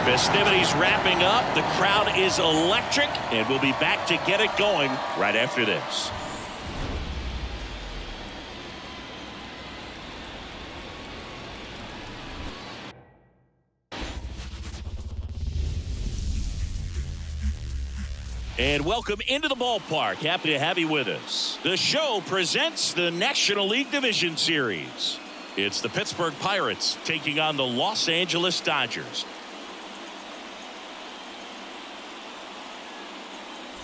Festivities wrapping up. The crowd is electric, and we'll be back to get it going right after this. And welcome into the ballpark. Happy to have you with us. The show presents the National League Division Series. It's the Pittsburgh Pirates taking on the Los Angeles Dodgers.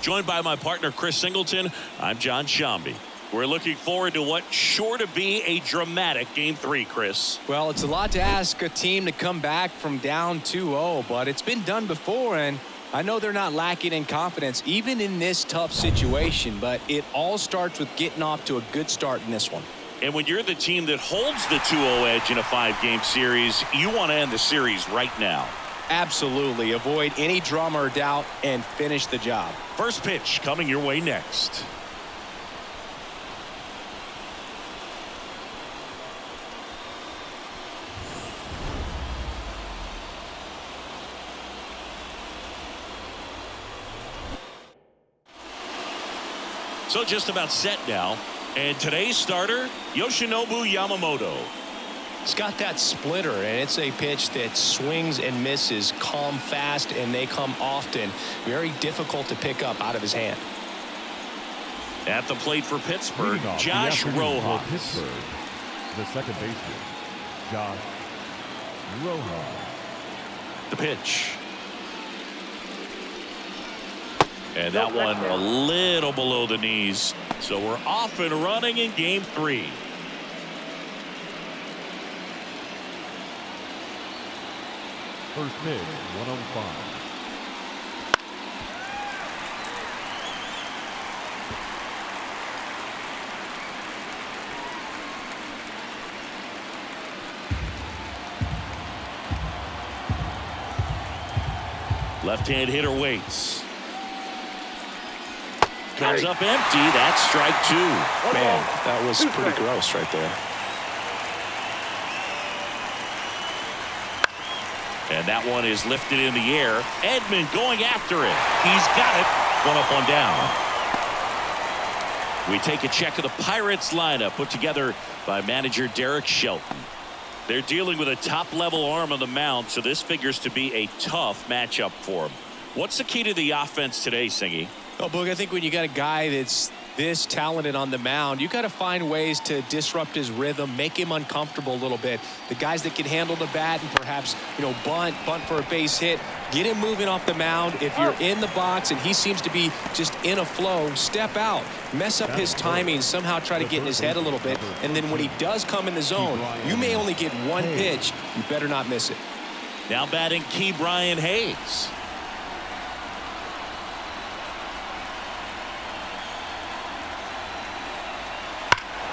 Joined by my partner, Chris Singleton, I'm John Shambi. We're looking forward to what's sure to be a dramatic Game 3, Chris. Well, it's a lot to ask a team to come back from down 2-0, but it's been done before, and I know they're not lacking in confidence, even in this tough situation, but it all starts with getting off to a good start in this one. And when you're the team that holds the 2-0 edge in a 5-game series, you want to end the series right now. Absolutely. Avoid any drama or doubt and finish the job. First pitch coming your way next. So just about set now. And today's starter, Yoshinobu Yamamoto. It's got that splitter, and it's a pitch that swings and misses, come fast, and they come often. Very difficult to pick up out of his hand. At the plate for Pittsburgh, Josh Rojas. Pittsburgh, the second baseman, Josh Rojas. The pitch. And that one a little below the knees. So we're off and running in Game 3. First pitch, 105. Left-hand hitter waits. Comes up empty. That's strike 2. Man, that was pretty gross right there. And that one is lifted in the air. Edman going after it. He's got it. 1 up, 1 down. We take a check of the Pirates lineup put together by manager Derek Shelton. They're dealing with a top-level arm on the mound, so this figures to be a tough matchup for them. What's the key to the offense today, Singy? Oh, Boog, I think when you got a guy that's this talented on the mound, you got to find ways to disrupt his rhythm, make him uncomfortable a little bit. The guys that can handle the bat and perhaps, bunt for a base hit, get him moving off the mound. If you're in the box and he seems to be just in a flow, step out, mess up his timing, somehow try to get in his head a little bit. And then when he does come in the zone, you may only get one pitch. You better not miss it. Now batting Key Brian Hayes.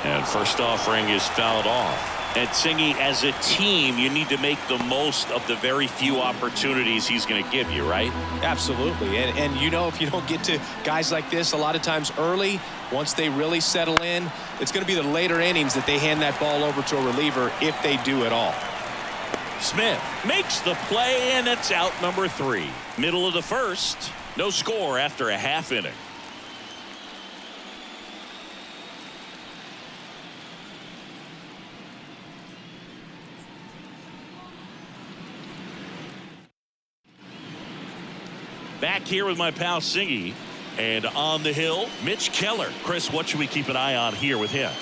And first offering is fouled off. And Singy, as a team, you need to make the most of the very few opportunities he's going to give you, right? Absolutely. And if you don't get to guys like this a lot of times early, once they really settle in, it's going to be the later innings that they hand that ball over to a reliever if they do at all. Smith makes the play, and it's out number 3. Middle of the first. No score after a half inning. Back here with my pal Singy, and on the hill, Mitch Keller. Chris, what should we keep an eye on here with him?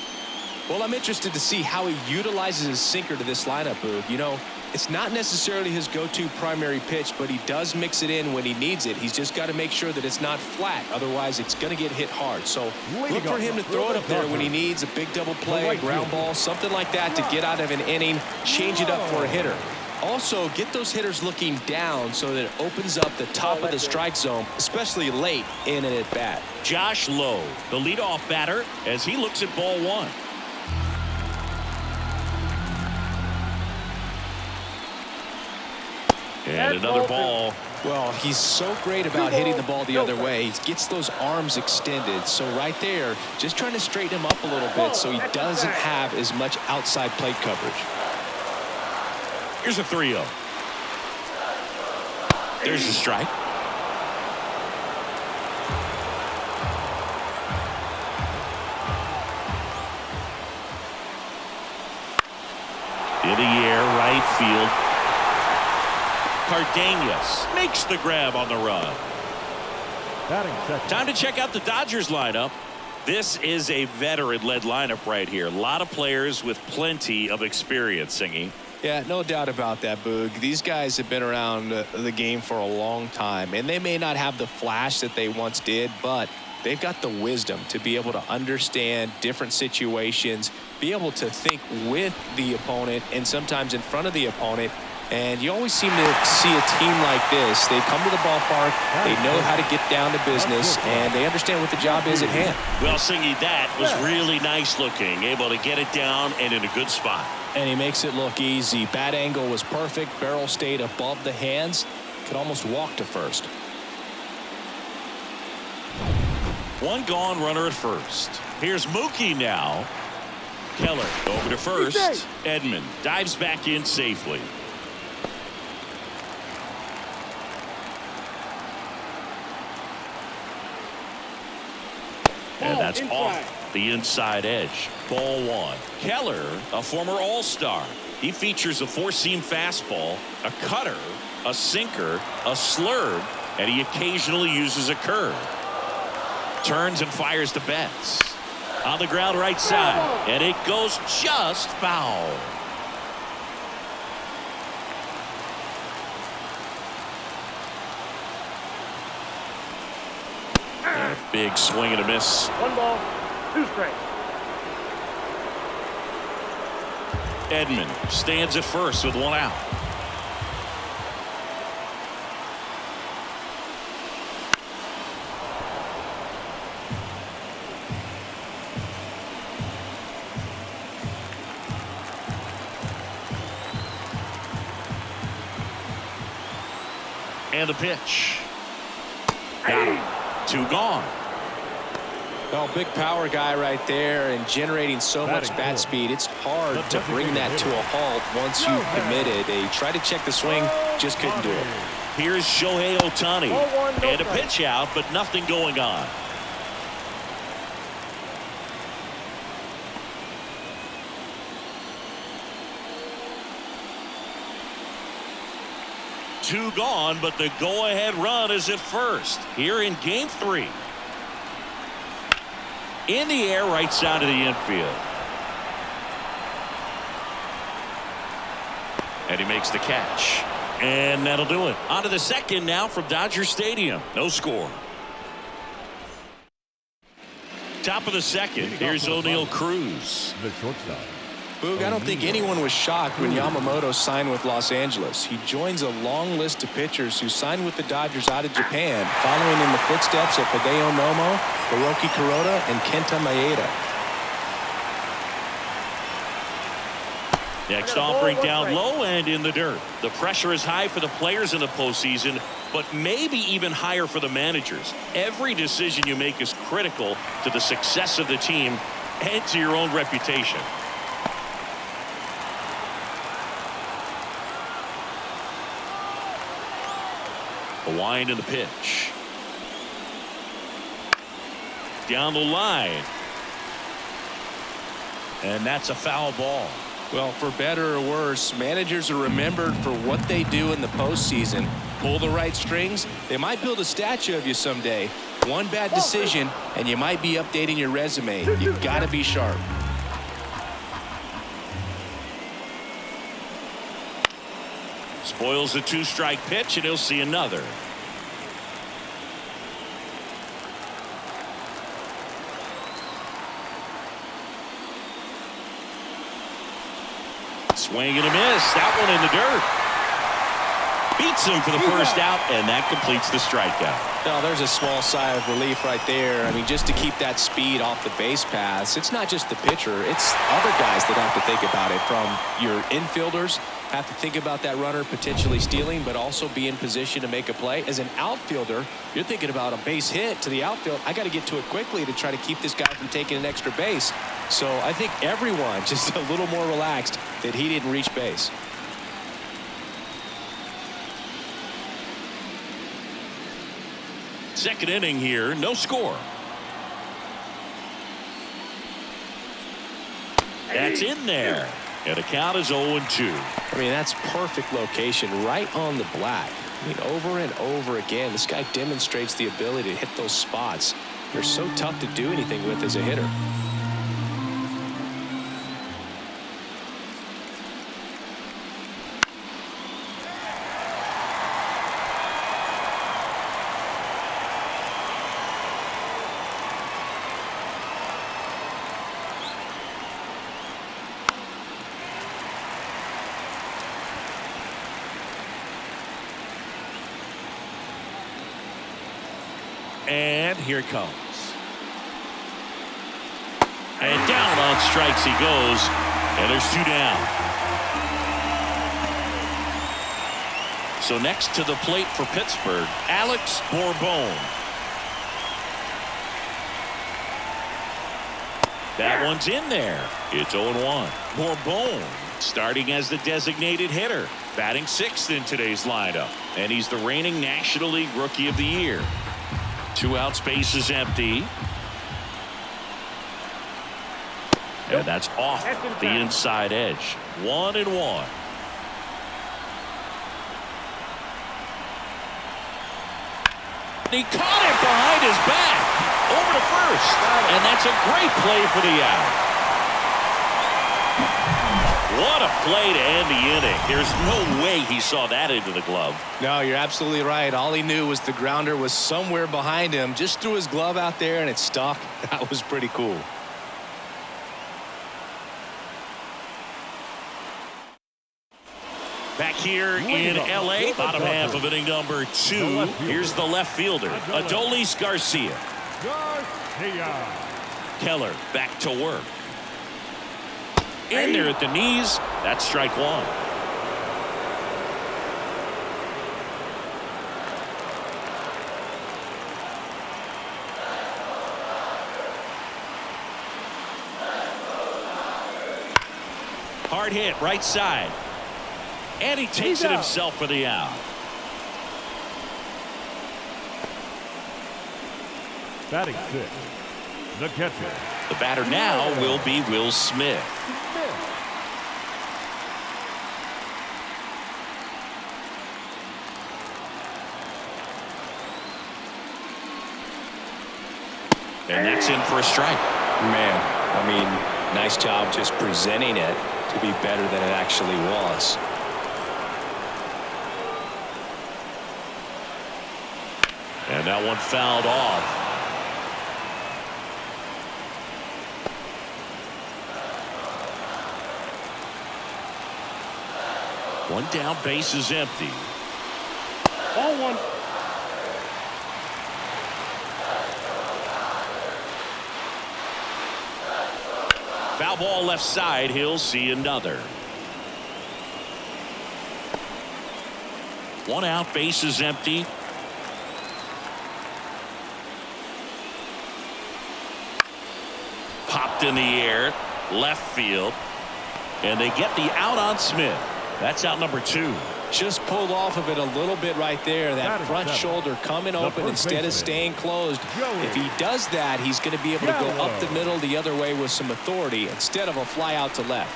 Well, I'm interested to see how he utilizes his sinker to this lineup, Boog. It's not necessarily his go-to primary pitch, but he does mix it in when he needs it. He's just got to make sure that it's not flat. Otherwise, it's going to get hit hard. So look for him to throw it up there when he needs a big double play, a ground ball, something like that to get out of an inning, change it up for a hitter. Also, get those hitters looking down so that it opens up the top of the strike zone, especially late in an at-bat. Josh Lowe, the leadoff batter, as he looks at ball 1. And another ball. Well, he's so great about hitting the ball the other way. He gets those arms extended. So right there, just trying to straighten him up a little bit so he doesn't have as much outside plate coverage. Here's a 3-0. There's the strike. In the air, right field. Cardenas makes the grab on the run. Batting second. Time to check out the Dodgers lineup. This is a veteran-led lineup right here. A lot of players with plenty of experience, Singy. Yeah, no doubt about that, Boog. These guys have been around the game for a long time, and they may not have the flash that they once did, but they've got the wisdom to be able to understand different situations, be able to think with the opponent and sometimes in front of the opponent. And you always seem to see a team like this. They come to the ballpark, they know how to get down to business, and they understand what the job is at hand. Well, Singy, that was really nice looking. Able to get it down and in a good spot. And he makes it look easy. Bat angle was perfect. Barrel stayed above the hands. Could almost walk to first. One gone, runner at first. Here's Mookie now. Keller over to first. Edman dives back in safely. And that's off the inside edge. Ball one. Keller, a former All-Star. He features a four-seam fastball, a cutter, a sinker, a slurve, and he occasionally uses a curve. Turns and fires to Betts. On the ground right side, and it goes just foul. Big swing and a miss. 1 ball, 2 strikes. Edman stands at first with 1 out. And the pitch. Got him. 2 gone. Well, big power guy right there and generating so much bat speed. It's hard to bring that to a halt once you've committed. They tried to check the swing, just couldn't do it. Here's Shohei Ohtani. And a pitch out, but nothing going on. Two gone, but the go-ahead run is at first here in game 3. In the air, right side of the infield. And he makes the catch. And that'll do it. On to the second now from Dodger Stadium. No score. Top of the second. Here's O'Neal Cruz. The shortstop. Boog, I don't think anyone was shocked when Yamamoto signed with Los Angeles. He joins a long list of pitchers who signed with the Dodgers out of Japan, following in the footsteps of Hideo Nomo, Hiroki Kuroda, and Kenta Maeda. Next offering down low and in the dirt. The pressure is high for the players in the postseason, but maybe even higher for the managers. Every decision you make is critical to the success of the team and to your own reputation. A wind in the pitch. Down the line. And that's a foul ball. Well, for better or worse, managers are remembered for what they do in the postseason. Pull the right strings, they might build a statue of you someday. One bad decision, and you might be updating your resume. You've got to be sharp. Spoils the 2-strike pitch, and he'll see another. Swing and a miss. That one in the dirt. Beats him for the first out, and that completes the strikeout. Now, there's a small sigh of relief right there. I mean, just to keep that speed off the base paths, it's not just the pitcher, it's other guys that have to think about it. From your infielders, have to think about that runner potentially stealing, but also be in position to make a play. As an outfielder, you're thinking about a base hit to the outfield. I got to get to it quickly to try to keep this guy from taking an extra base. So I think everyone just a little more relaxed that he didn't reach base. Second inning here, no score. That's in there. And the count is 0-2. I mean, that's perfect location right on the black. I mean, over and over again, this guy demonstrates the ability to hit those spots. They're so tough to do anything with as a hitter. And here it comes. And down on strikes he goes. And there's 2 down. So next to the plate for Pittsburgh, Alex Bourbon. That one's in there. It's 0-1. Bourbon starting as the designated hitter, batting 6th in today's lineup. And he's the reigning National League Rookie of the Year. 2 outs, bases empty. And that's off the inside edge. 1-1. He caught it behind his back over to first, and that's a great play for the out. What a play to end the inning. There's no way he saw that into the glove. No, you're absolutely right. All he knew was the grounder was somewhere behind him. Just threw his glove out there and it stuck. That was pretty cool. Back here in L.A., bottom half of inning number 2. Here's the left fielder, Adolis Garcia. Keller back to work. In there at the knees. That's strike 1. Hard hit right side. And he takes it himself for the out. Batting 6, the catcher. The batter now will be Will Smith. And that's in for a strike. Man, I mean, nice job just presenting it to be better than it actually was. And that one fouled off. One down, base is empty. 0-1. Foul ball left side. He'll see another. One out, base is empty. Popped in the air, left field, and they get the out on Smith. That's out number 2. Just pulled off of it a little bit right there. That front shoulder coming open instead of staying closed. If he does that, he's going to be able to go up the middle the other way with some authority instead of a fly out to left.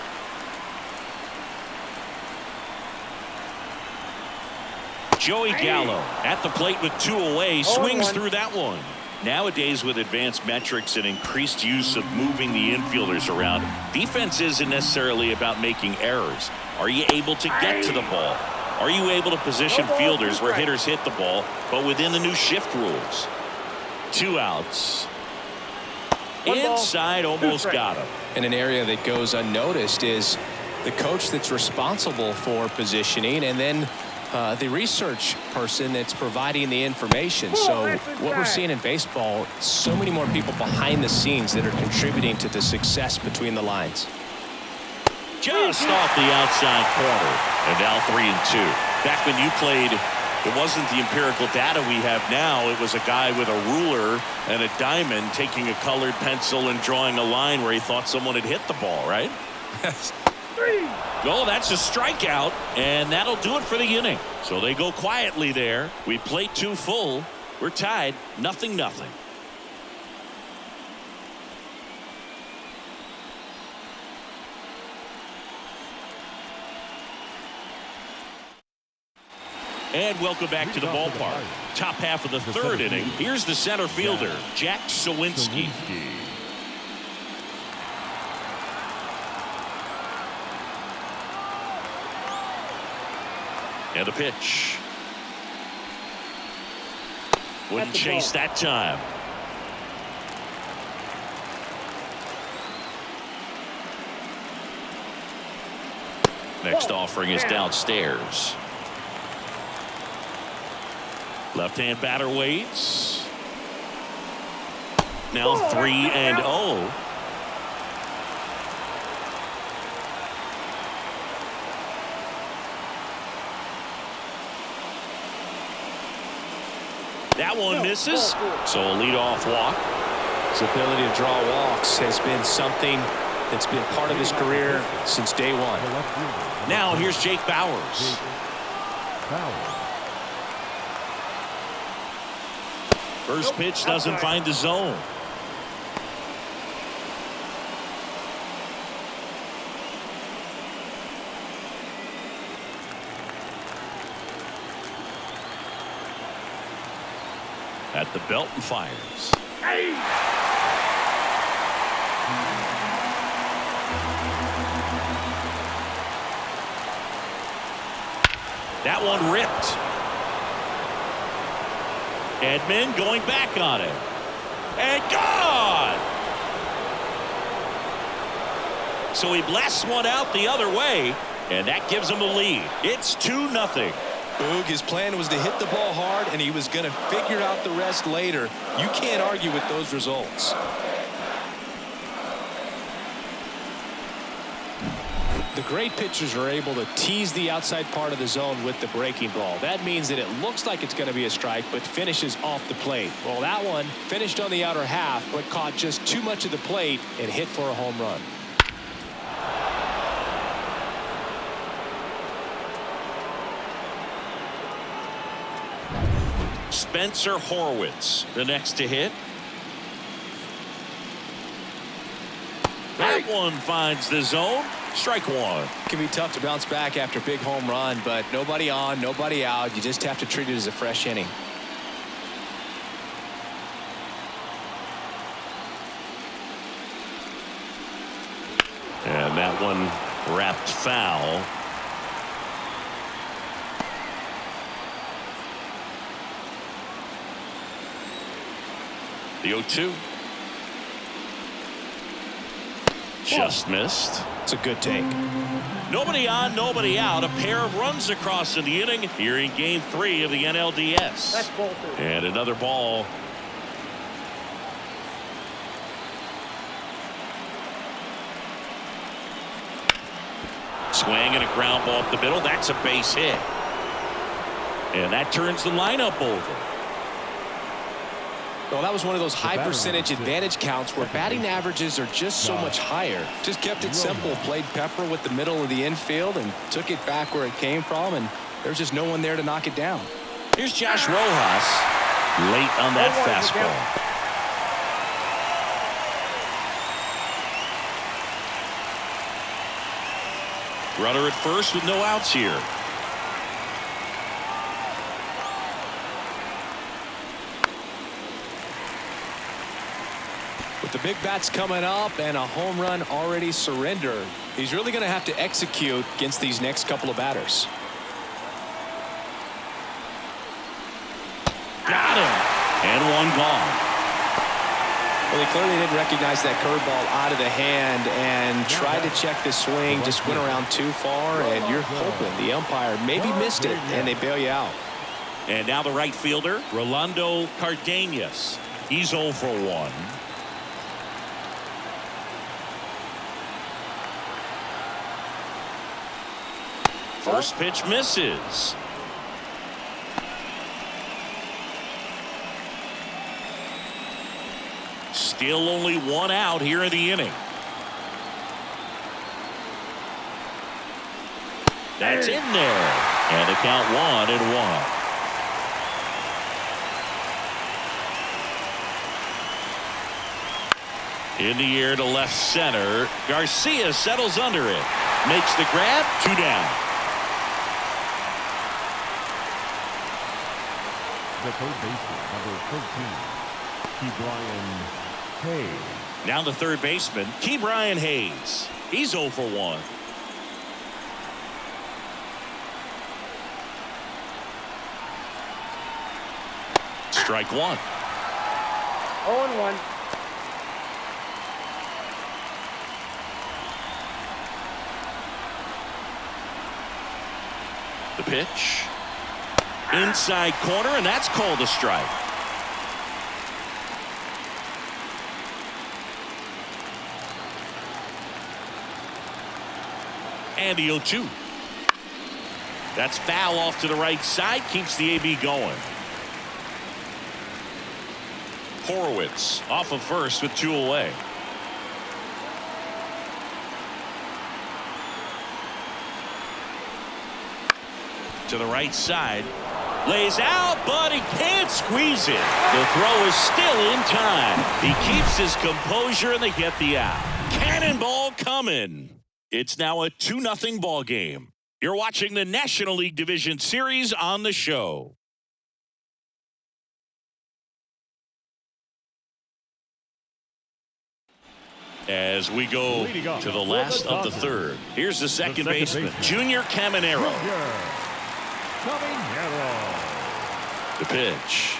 Joey Gallo at the plate with 2 away, swings through that one. Nowadays, with advanced metrics and increased use of moving the infielders around, defense isn't necessarily about making errors. Are you able to get to the ball? Are you able to position fielders where hitters hit the ball, but within the new shift rules? 2 outs. Inside, almost got him. And an area that goes unnoticed is the coach that's responsible for positioning, and then the research person that's providing the information. So what we're seeing in baseball, so many more people behind the scenes that are contributing to the success between the lines. Just off the outside corner. And now 3-2. Back when you played, it wasn't the empirical data we have now. It was a guy with a ruler and a diamond taking a colored pencil and drawing a line where he thought someone had hit the ball, right? Oh, that's a strikeout, and that'll do it for the inning. So they go quietly there. We play 2 full. We're tied 0-0. And welcome back to the ballpark. Top half of the third inning. Here's the center fielder, Jack Sawinski. And the pitch. Wouldn't chase that time. Next offering is downstairs. Left-hand batter waits. Now 3-0. That one misses. So a leadoff walk. His ability to draw walks has been something that's been part of his career since day one. Now here's Jake Bauers. First pitch doesn't find the zone. At the belt and fires. That one ripped. Edman going back on it. And gone! So he blasts one out the other way, and that gives him the lead. It's 2-0. Boog, his plan was to hit the ball hard, and he was going to figure out the rest later. You can't argue with those results. The great pitchers are able to tease the outside part of the zone with the breaking ball. That means that it looks like it's going to be a strike, but finishes off the plate. Well, that one finished on the outer half, but caught just too much of the plate and hit for a home run. Spencer Horwitz, the next to hit. That one finds the zone. Strike one. It can be tough to bounce back after a big home run, but nobody on, nobody out. You just have to treat it as a fresh inning. And that one wrapped foul. The 0-2. Just missed. It's a good take. Nobody on, nobody out. A pair of runs across in the inning here in Game 3 of the NLDS. That's ball two. And another ball. Swing and a ground ball up the middle. That's a base hit. And that turns the lineup over. Well, that was one of those high percentage advantage counts where batting averages are just so much higher. Just kept it simple. Played pepper with the middle of the infield and took it back where it came from, and there's just no one there to knock it down. Here's Josh Rojas late on that fastball. Runner at first with no outs here. With the big bats coming up and a home run already surrendered, he's really going to have to execute against these next couple of batters. Got him. And one gone. Well, he clearly didn't recognize that curveball out of the hand and tried to check the swing, just went around too far, and you're hoping the umpire maybe missed it and they bail you out. And now the right fielder, Rolando Cardenas. He's 0 for 1. First pitch misses. Still only one out here in the inning. That's in there. And the count 1-1. In the air to left center. Garcia settles under it. Makes the grab. 2 down. The third baseman, number 13, Brian Hayes. Now the third baseman, Brian Hayes. He's 0 for 1. Strike 1. 0-1. The pitch. Inside corner, and that's called a strike. And the 0-2. That's foul off to the right side. Keeps the AB going. Horowitz off of first with 2 away. To the right side. Lays out, but he can't squeeze it. The throw is still in time. He keeps his composure, and they get the out. Cannonball coming. It's now a 2-0 ball game. You're watching the National League Division Series on the show. As we go to the last of the third. Here's the second baseman, Junior Caminero. The pitch.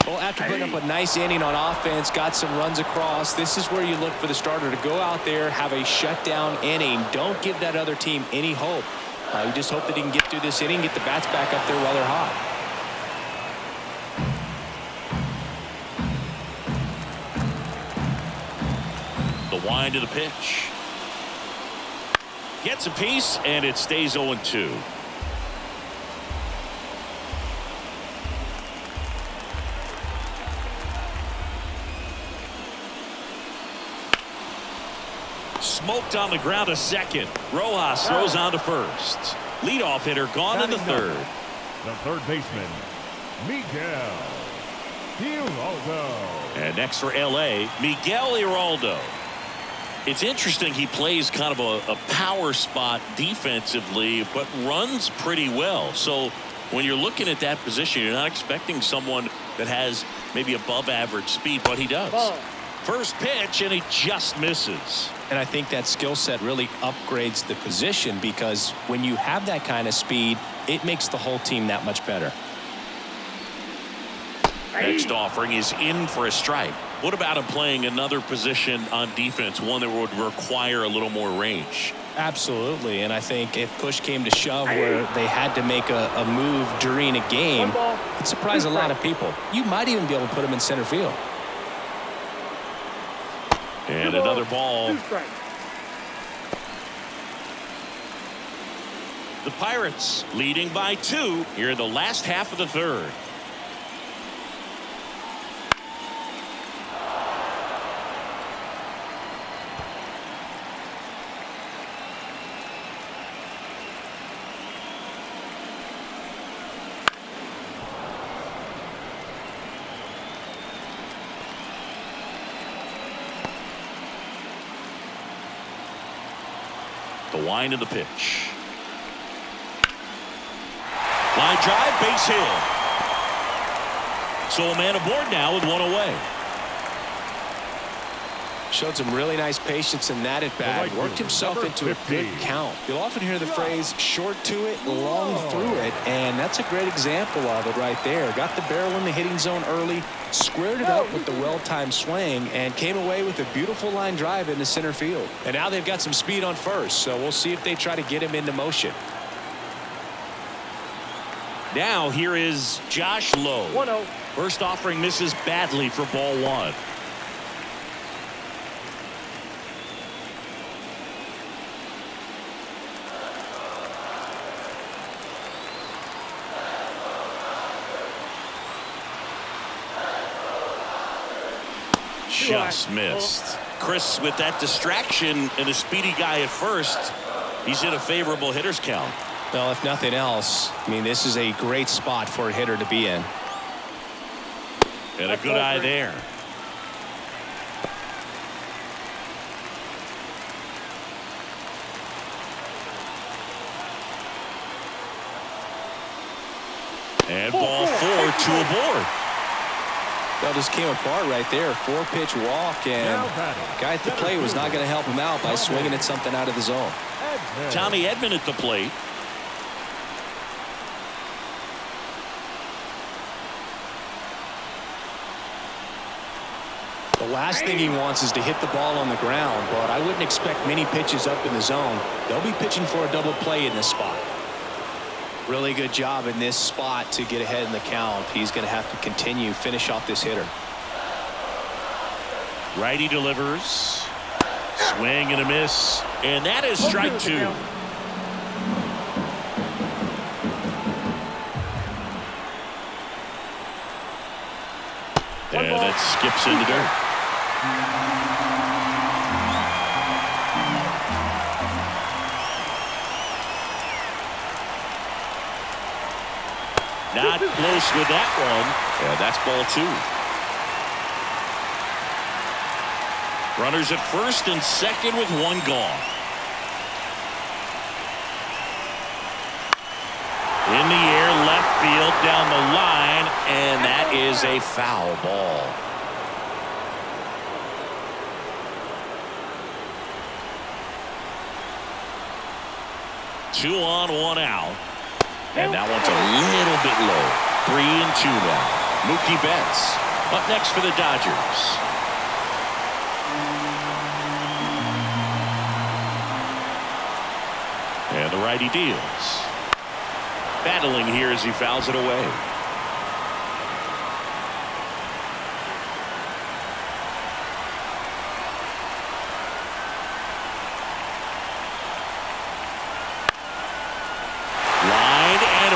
Well, after putting up a nice inning on offense, got some runs across, this is where you look for the starter to go out there, have a shutdown inning. Don't give that other team any hope. You just hope that he can get through this inning, get the bats back up there while they're hot. The wind of the pitch. Gets a piece, and it stays 0-2. Smoked on the ground to second. Rojas throws on to first. Leadoff hitter gone in the third. The third baseman, Miguel Giraldo. And next for LA, Miguel Giraldo. It's interesting, he plays kind of a power spot defensively, but runs pretty well. So when you're looking at that position, you're not expecting someone that has maybe above average speed, but he does. First pitch, and he just misses. And I think that skill set really upgrades the position, because when you have that kind of speed, it makes the whole team that much better. Next offering is in for a strike. What about him playing another position on defense, one that would require a little more range? Absolutely, and I think if push came to shove where they had to make a move during a game, it'd surprise a lot of people. You might even be able to put him in center field. And another ball. The Pirates leading by 2 here in the last half of the third. The wind of the pitch. Line drive, base hit. So a man aboard now with 1 away. Showed some really nice patience in that at bat. Worked himself into a good count. You'll often hear the phrase short to it, long through it, and that's a great example of it right there. Got the barrel in the hitting zone early, squared it up with the well-timed swing, and came away with a beautiful line drive into center field. And now they've got some speed on first, so we'll see if they try to get him into motion. Now here is Josh Lowe. 1-0. First offering misses badly for ball 1. Just missed. Chris, with that distraction and a speedy guy at first, he's in a favorable hitter's count. Well, if nothing else, I mean, this is a great spot for a hitter to be in. And a good eye there. And ball 4, 2 aboard. That just came apart right there. 4-pitch walk, and the guy at the plate was not going to help him out by swinging at something out of the zone. Tommy Edman at the plate. The last thing he wants is to hit the ball on the ground, but I wouldn't expect many pitches up in the zone. They'll be pitching for a double play in this spot. Really good job in this spot to get ahead in the count. He's going to have to finish off this hitter. Righty delivers. Swing and a miss. And that is strike 2. And it skips in the dirt. Not close with that one. And that's ball 2. Runners at first and second with 1 gone. In the air, left field, down the line, and that is a foul ball. Two on, 1 out. And that one's a little bit low. 3-2 now. Mookie Betts up next for the Dodgers. And the righty deals. Battling here as he fouls it away.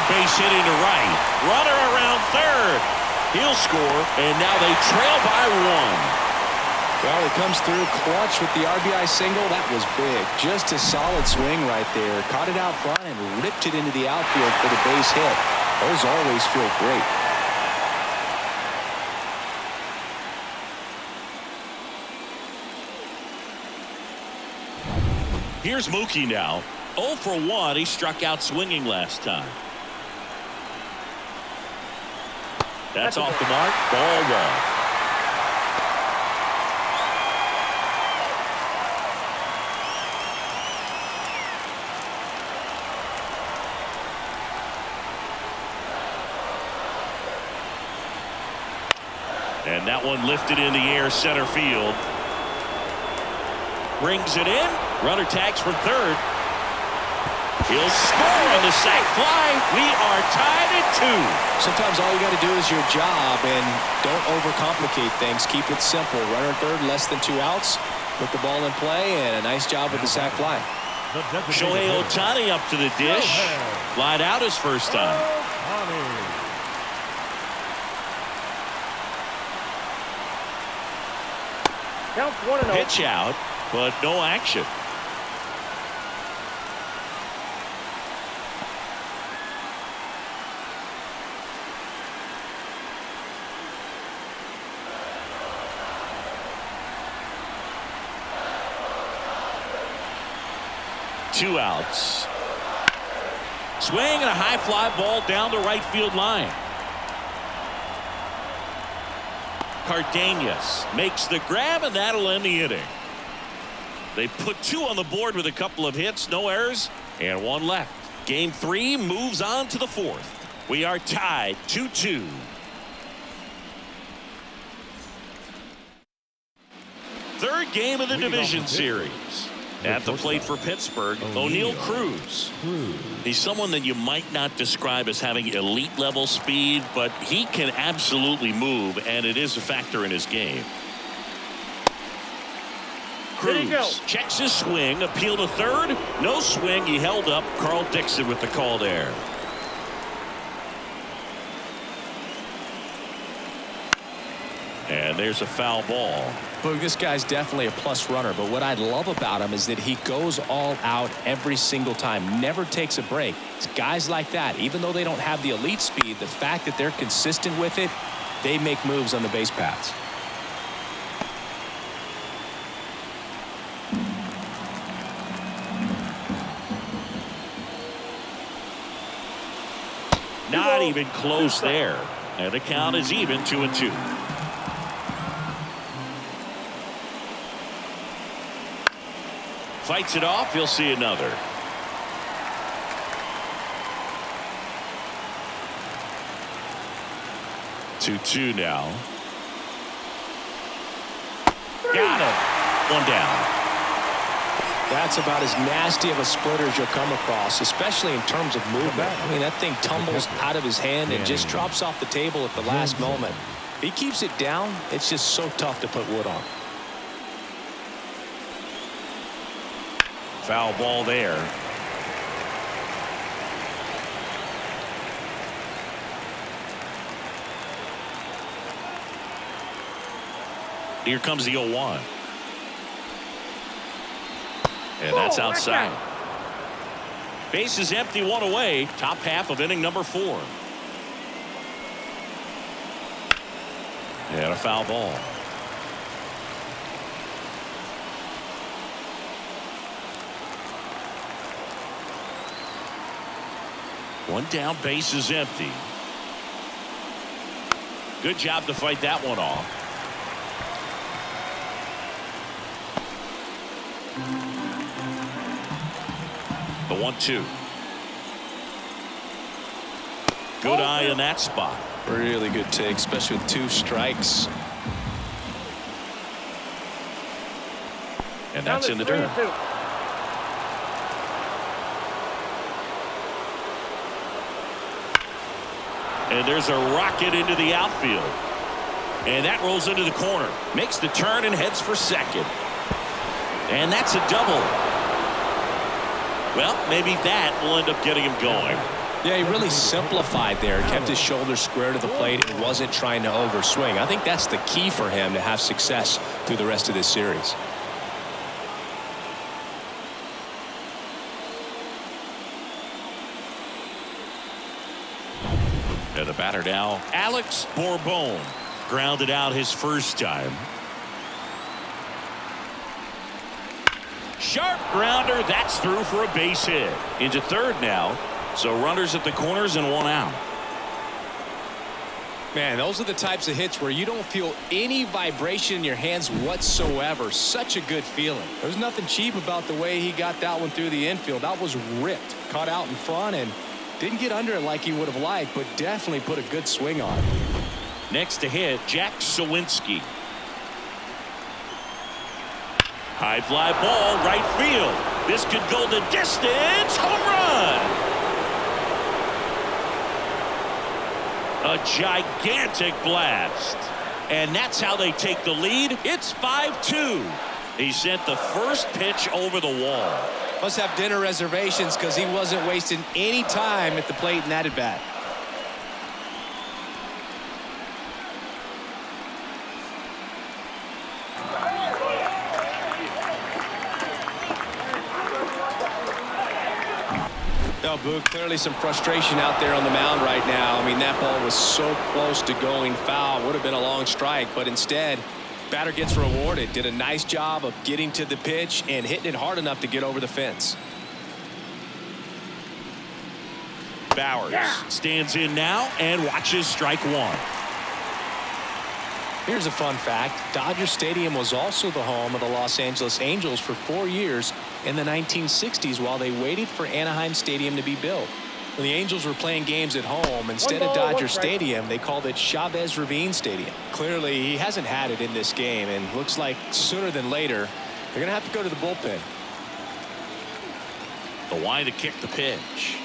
Base hitting to right. Runner around third. He'll score, and now they trail by 1. Well, he comes through clutch with the RBI single. That was big. Just a solid swing right there. Caught it out front and ripped it into the outfield for the base hit. Those always feel great. Here's Mookie now. 0 for 1. He struck out swinging last time. That's off the mark. Ball 1. And that one lifted in the air, center field. Brings it in. Runner tags from third. He'll score on the sac fly. We are tied at 2. Sometimes all you got to do is your job and don't overcomplicate things. Keep it simple. Runner third, less than 2 outs. Put the ball in play, and a nice job with the sac fly. Shohei Ohtani up to the dish. Flied out his first time. Counts 1-0. Pitch out, but no action. Two outs. Swing and a high fly ball down the right field line. Cardenas makes the grab, and that'll end the inning. They put 2 on the board with a couple of hits, no errors, and 1 left. Game 3 moves on to the 4th. We are tied 2-2. Third game of the division series. At the plate for Pittsburgh, O'Neal Cruz. He's someone that you might not describe as having elite level speed, but he can absolutely move, and it is a factor in his game. Cruz checks his swing, appeal to third. No swing. He held up. Carl Dixon with the call there. And there's a foul ball. Look, this guy's definitely a plus runner, but what I love about him is that he goes all out every single time, never takes a break. It's guys like that, even though they don't have the elite speed, the fact that they're consistent with it, they make moves on the base paths. Not even close there. And the count is even 2-2. Fights it off. He'll see another. Two now. Got him. One down. That's about as nasty of a splitter as you'll come across, especially in terms of movement. I mean, that thing tumbles out of his hand and just drops off the table at the last moment. If he keeps it down, it's just so tough to put wood on. Foul ball there. Here comes the 0-1. And that's outside. Base is empty, one away. Top half of inning number 4. And a foul ball. One down, base is empty. Good job to fight that one off. The 1-2. Good eye in that spot. Really good take, especially with 2 strikes. And that's in the dirt. And there's a rocket into the outfield. And that rolls into the corner. Makes the turn and heads for second. And that's a double. Well, maybe that will end up getting him going. Yeah, he really simplified there. Kept his shoulders square to the plate and wasn't trying to overswing. I think that's the key for him to have success through the rest of this series. And the batter now, Alex Bourbon. Grounded out his first time. Sharp grounder. That's through for a base hit. Into third now. So runners at the corners and one out. Man, those are the types of hits where you don't feel any vibration in your hands whatsoever. Such a good feeling. There's nothing cheap about the way he got that one through the infield. That was ripped. Caught out in front and didn't get under it like he would have liked, but definitely put a good swing on it. Next to hit, Jack Sawinski. High fly ball, right field. This could go the distance. Home run. A gigantic blast. And that's how they take the lead. It's 5-2. He sent the first pitch over the wall. Must have dinner reservations because he wasn't wasting any time at the plate in that at bat. No, Boo, clearly some frustration out there on the mound right now. I mean, that ball was so close to going foul. Would have been a long strike, but instead, batter gets rewarded. Did a nice job of getting to the pitch and hitting it hard enough to get over the fence. Bowers stands in now and watches strike one. Here's a fun fact. Dodger Stadium was also the home of the Los Angeles Angels for 4 years in the 1960s while they waited for Anaheim Stadium to be built. When the Angels were playing games at home, instead of Dodger Stadium, they called it Chavez Ravine Stadium. Clearly, he hasn't had it in this game, and looks like sooner than later, they're going to have to go to the bullpen. The wind to kick the pitch.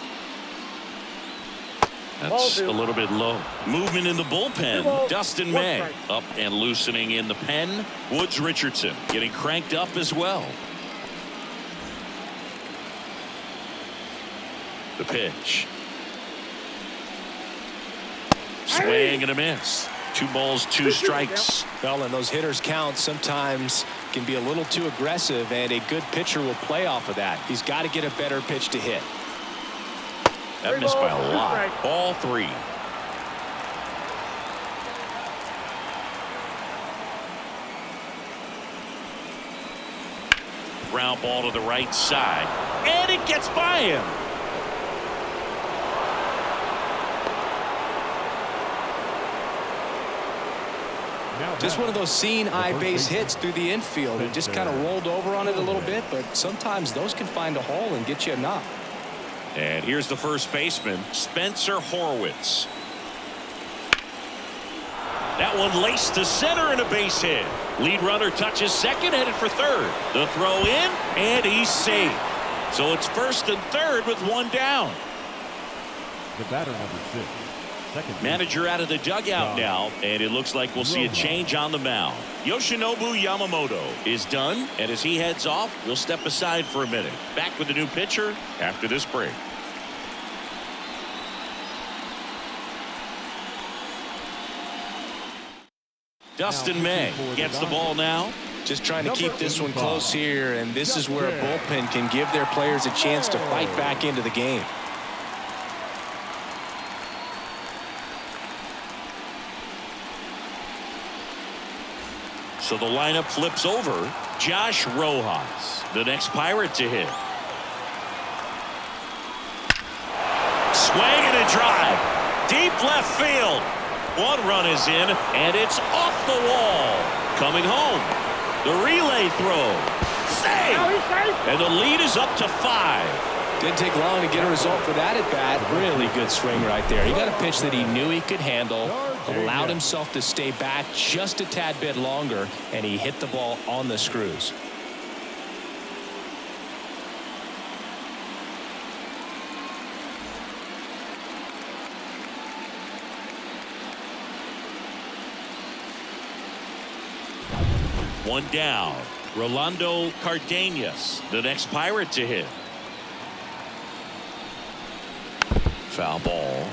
That's a little bit low. Movement in the bullpen. Dustin May up and loosening in the pen. Woods Richardson getting cranked up as well. The pitch. Swing and a miss. 2 balls, 2 strikes. Well, and those hitters count sometimes can be a little too aggressive, and a good pitcher will play off of that. He's got to get a better pitch to hit. That missed by a lot. Ball 3. Ground ball to the right side. And it gets by him. Just one of those seeing eye base hits through the infield. He just kind of rolled over on it a little bit, but sometimes those can find a hole and get you a knock. And here's the first baseman, Spencer Horwitz. That one laced to center and a base hit. Lead runner touches second, headed for third. The throw in, and he's safe. So it's first and third with one down. The batter, number 6. Second Manager out of the dugout now, and it looks like we'll see a change on the mound. Yoshinobu Yamamoto is done, and as he heads off, we'll step aside for a minute. Back with the new pitcher after this break. Dustin May gets the ball now. Just trying to keep this one close here, and this is where a bullpen can give their players a chance to fight back into the game. So the lineup flips over. Josh Rojas, the next Pirate to hit. Swing and a drive. Deep left field. One run is in, and it's off the wall. Coming home. The relay throw. Save! And the lead is up to 5. Didn't take long to get a result for that at bat. Really good swing right there. He got a pitch that he knew he could handle, allowed himself to stay back just a tad bit longer, and he hit the ball on the screws. One down. Rolando Cardenas, the next Pirate to hit. Foul ball.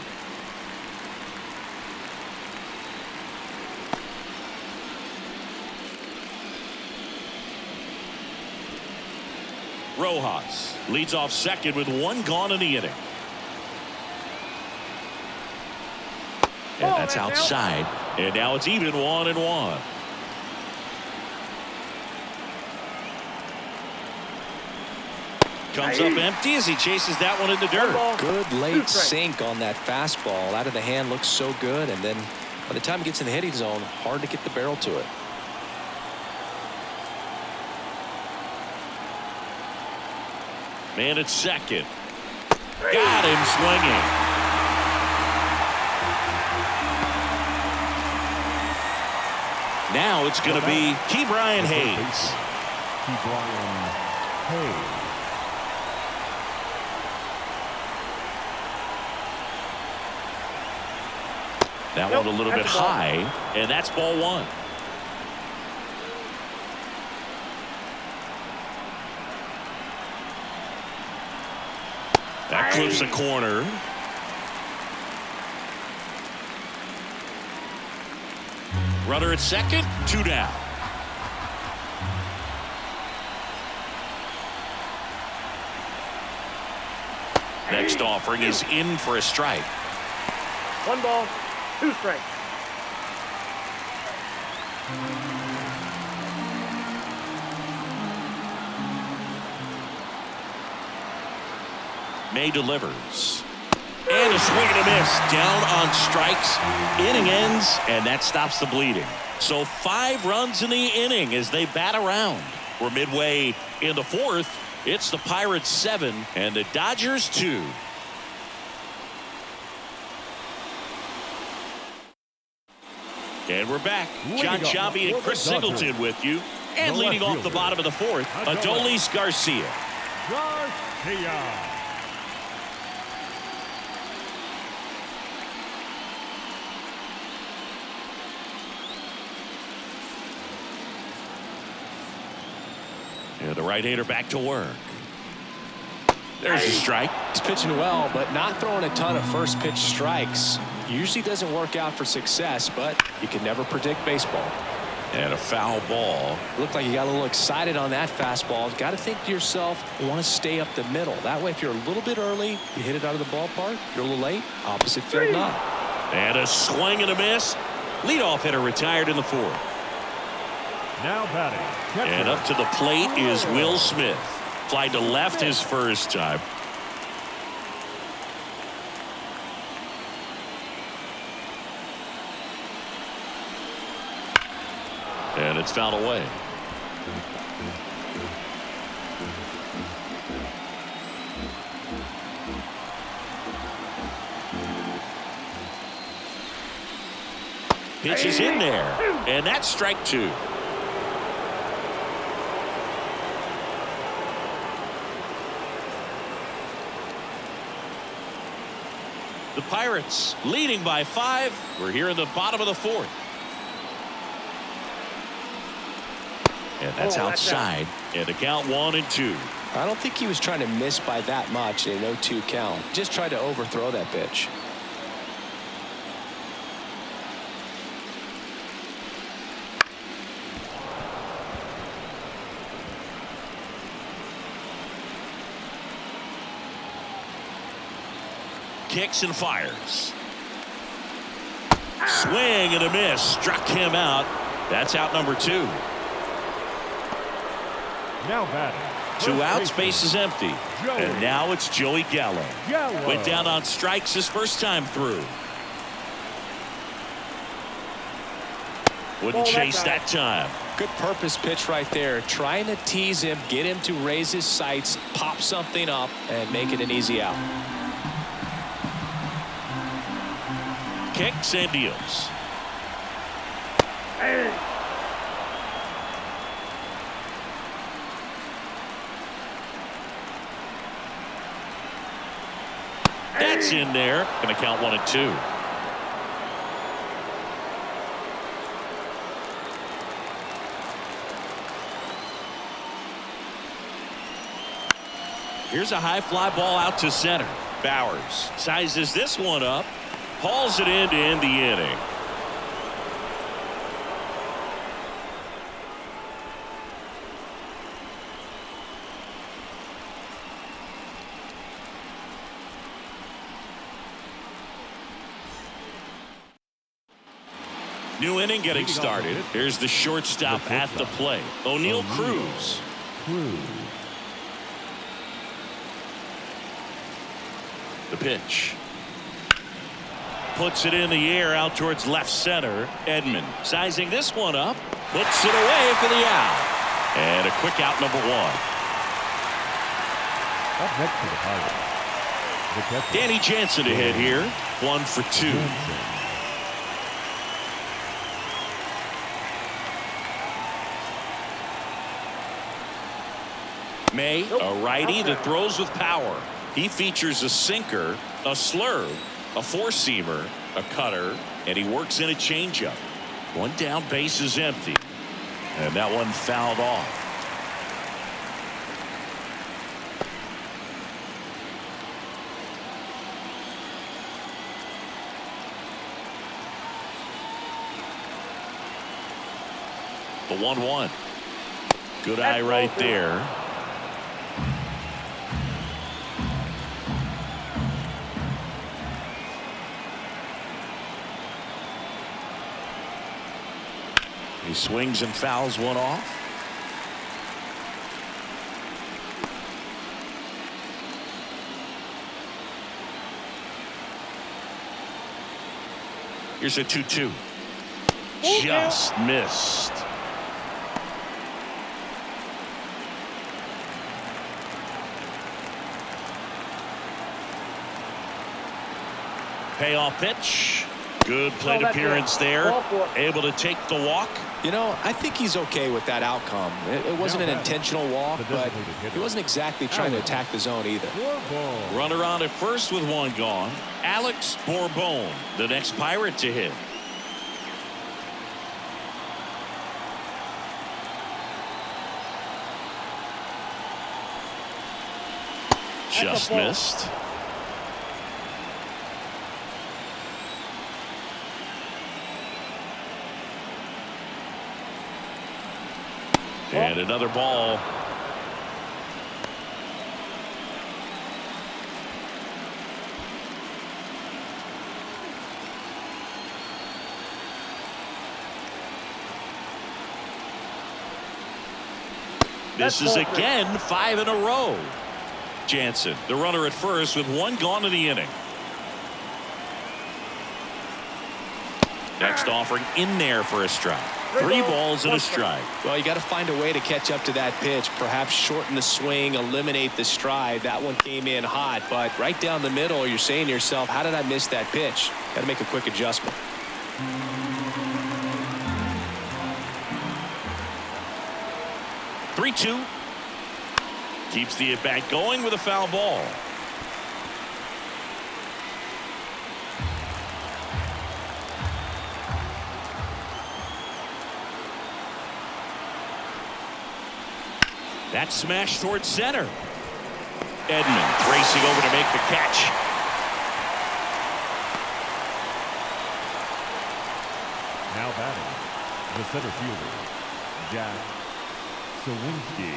Rojas leads off second with one gone in the inning. And that's outside. And now it's even 1-1. Comes up empty as he chases that one in the dirt. Good late sink on that fastball. Out of the hand looks so good, and then by the time it gets in the hitting zone, hard to get the barrel to it. Man at second. Got him swinging. Now it's going to be Ke'Bryan Hayes. Ke'Bryan Hayes. That one a little bit high, and that's ball 1. That clips a corner. Runner at second, 2 down. Next offering is in for a strike. 1 ball, 2 strikes. May delivers. And a swing and a miss. Down on strikes. Inning ends, and that stops the bleeding. So 5 runs in the inning as they bat around. We're midway in the 4th. It's the Pirates 7 and the Dodgers 2. And we're back. John Sciambi and Chris Singleton with you. And leading off the bottom of the 4th, Adolis Garcia. Garcia. And the right-hander back to work. There's a strike. He's pitching well, but not throwing a ton of first pitch strikes. Usually doesn't work out for success, but you can never predict baseball. And a foul ball. Looked like you got a little excited on that fastball. Got to think to yourself, you want to stay up the middle. That way, if you're a little bit early, you hit it out of the ballpark. If you're a little late, opposite field not. And a swing and a miss. Leadoff hitter retired in the 4th. Now batting. Catcher. And up to the plate is Will Smith. Fly to left his first time. it's fouled away. Pitch is in there, and that's strike two. The Pirates leading by 5. We're here in the bottom of the 4th. And that's outside. And the count 1-2. I don't think he was trying to miss by that much in an 0-2 count. Just tried to overthrow that pitch. Kicks and fires. Swing and a miss. Struck him out. That's out number 2. Now batting. 2 outs, base is empty. Joey. And now it's Joey Gallo. Gallo. Went down on strikes his first time through. Wouldn't chase that time. Good purpose pitch right there. Trying to tease him, get him to raise his sights, pop something up, and make it an easy out. Kicks and deals. That's in there. Going to count 1-2. Here's a high fly ball out to center. Bowers sizes this one up. Hauls it in to end the inning. New inning getting started. Here's the shortstop at the plate. O'Neal Cruz. The pitch. Puts it in the air out towards left center. Edman sizing this one up. Puts it away for the out. And a quick out, number 1. Up next to the Pirates, the catcher, Danny Jansen to hit here. 1 for 2. May, a righty that throws with power. He features a sinker, a slurve, a four-seamer, a cutter, and he works in a changeup. One down, base is empty. And that one fouled off. The 1-1. Good eye right there. He swings and fouls one off. Here's a 2-2. Just missed. Payoff pitch. Good plate appearance there. Able to take the walk. You know, I think he's okay with that outcome. It wasn't an intentional walk, but he wasn't exactly trying to attack the zone either. Runner on at first with one gone. Alex Bourbon, the next Pirate to hit. Just missed. And another ball. This is again 5 in a row. Jansen, the runner at first with one gone in the inning. Next offering in there for a strike. Three balls and a strike. Well, you got to find a way to catch up to that pitch. Perhaps shorten the swing, eliminate the stride. That one came in hot, but right down the middle, you're saying to yourself, how did I miss that pitch? Got to make a quick adjustment. Three-two. Keeps the at-bat going with a foul ball. That smash towards center. Edman racing over to make the catch. Now batting, the center fielder, Jack Sawinski.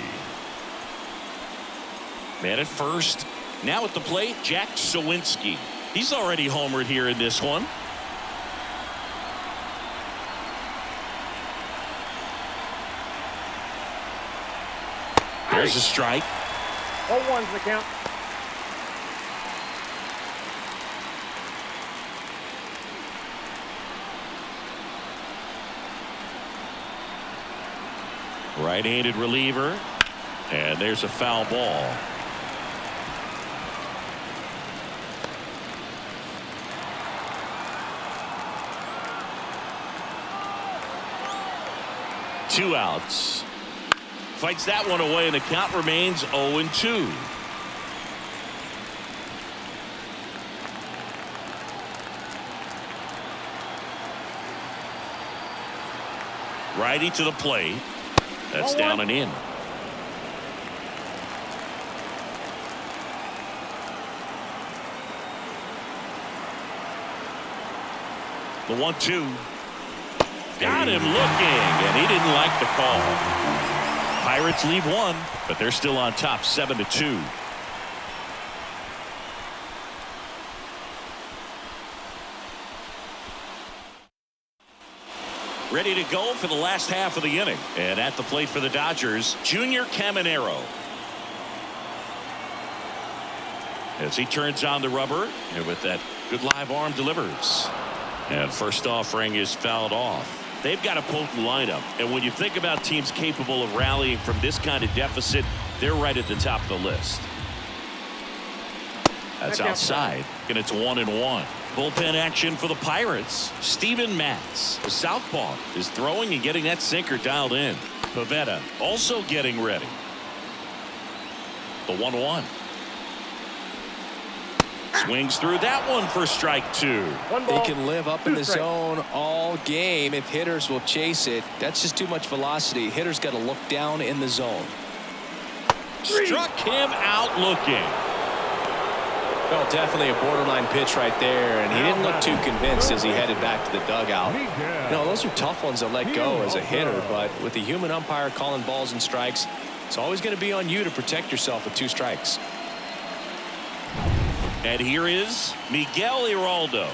Man at first. Now at the plate, Jack Sawinski. He's already homered here in this one. There's a strike. 0-1's the count. Right-handed reliever. And there's a foul ball. Two outs. Fights that one away, and the count remains 0-2. Righty to the plate. That's down and in. The 1-2. Got him looking, and he didn't like the call. Pirates leave one, but they're still on top 7-2. Ready to go for the last half of the inning. And at the plate for the Dodgers, Junior Caminero. As he turns on the rubber, and with that good live arm delivers. And first offering is fouled off. They've got a potent lineup, and when you think about teams capable of rallying from this kind of deficit, they're right at the top of the list. That's outside, and it's 1-1. Bullpen action for the Pirates. Steven Matz, the southpaw, is throwing and getting that sinker dialed in. Pivetta also getting ready. The 1-1. Swings through that one for strike two. They can live up in the zone all game if hitters will chase it. That's just too much velocity. Hitters got to look down in the zone. Struck him out looking. Well, definitely a borderline pitch right there, and he didn't look too convinced as he headed back to the dugout. You know, those are tough ones to let go as a hitter, but with the human umpire calling balls and strikes, it's always going to be on you to protect yourself with 2 strikes. And here is Miguel Iraldo.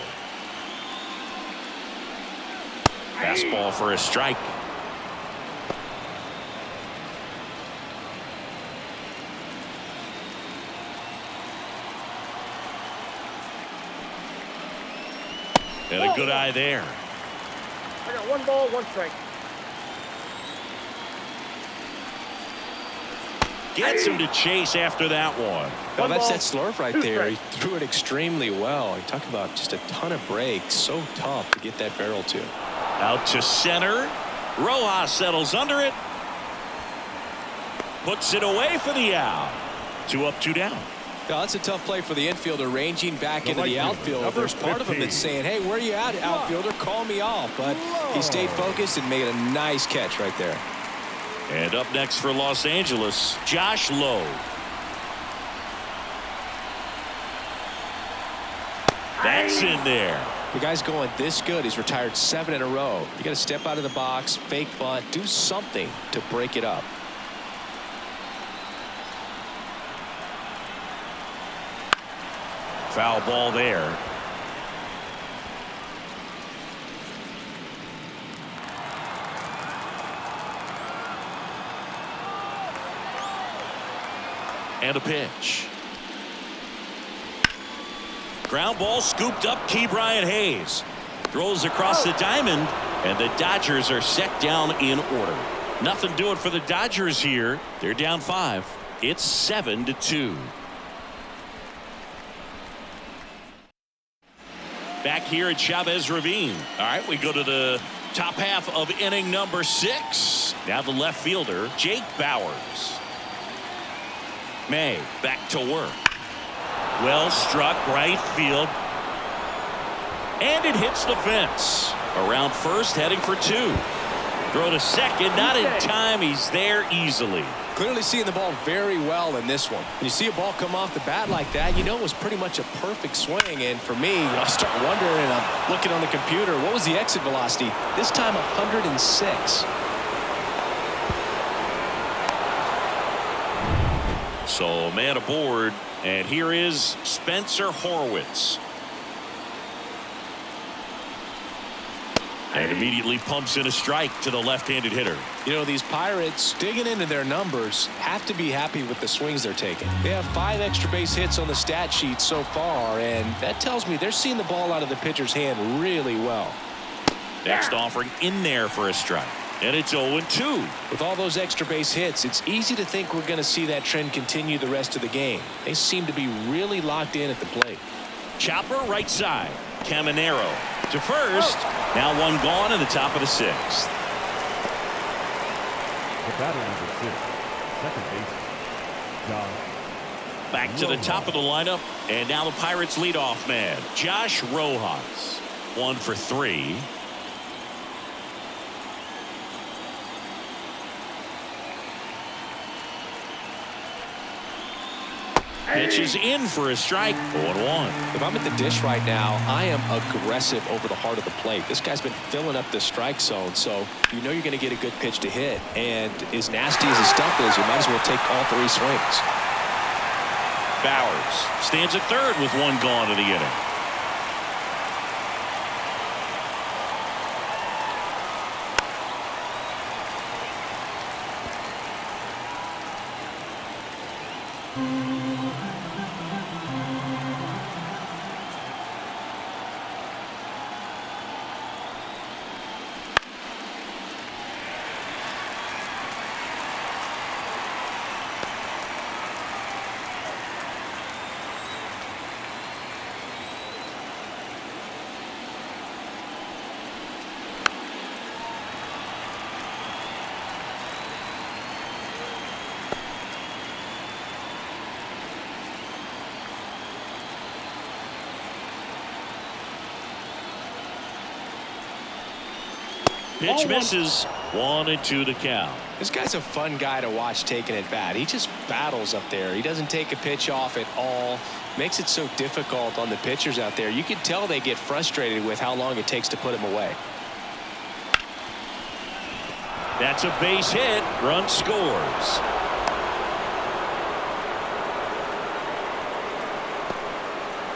Fastball for a strike. And a good eye there. I got 1 ball, 1 strike. Gets him to chase after that one. Well, that's that slurve right there. He threw it extremely well. You talk about just a ton of breaks. So tough to get that barrel to. Out to center. Rojas settles under it. Puts it away for the out. 2 up, 2 down. Now, that's a tough play for the infielder ranging back into the outfield. There's part of him that's saying, hey, where are you at, outfielder? Call me off. But he stayed focused and made a nice catch right there. And up next for Los Angeles, Josh Lowe. That's in there. The guy's going this good. He's retired 7 in a row. You got to step out of the box, fake bunt, do something to break it up. Foul ball there. And a pitch. Ground ball scooped up. Key Brian Hayes throws across the diamond. And the Dodgers are set down in order. Nothing doing for the Dodgers here. They're down 5. It's 7-2. Back here at Chavez Ravine. All right, we go to the top half of inning number 6. Now the left fielder, Jake Bauers. May back to work. Well struck right field. And it hits the fence. Around first, heading for 2. Throw to second, not in time. He's there easily. Clearly seeing the ball very well in this one. When you see a ball come off the bat like that, you know it was pretty much a perfect swing. And for me, I start wondering, and I'm looking on the computer, what was the exit velocity? This time 106. So man aboard, and here is Spencer Horwitz. And immediately pumps in a strike to the left-handed hitter. You know, these Pirates, digging into their numbers, have to be happy with the swings they're taking. They have 5 extra base hits on the stat sheet so far, and that tells me they're seeing the ball out of the pitcher's hand really well. Next offering in there for a strike. And it's 0-2. With all those extra base hits, it's easy to think we're going to see that trend continue the rest of the game. They seem to be really locked in at the plate. Chopper right side. Caminero to first. Now one gone in the top of the 6th. The batter number 6, second baseman, Josh. Back to the top of the lineup, and now the Pirates leadoff man, Josh Rojas. 1 for 3. Pitch is in for a strike. 0-1. If I'm at the dish right now, I am aggressive over the heart of the plate. This guy's been filling up the strike zone, so you know you're going to get a good pitch to hit. And as nasty as his stuff is, you might as well take all 3 swings. Bauers stands at third with 1 gone in the inning. Pitch misses. 1-2 the count. This guy's a fun guy to watch taking at bat. He just battles up there. He doesn't take a pitch off at all. Makes it so difficult on the pitchers out there. You can tell they get frustrated with how long it takes to put him away. That's a base hit. Run scores.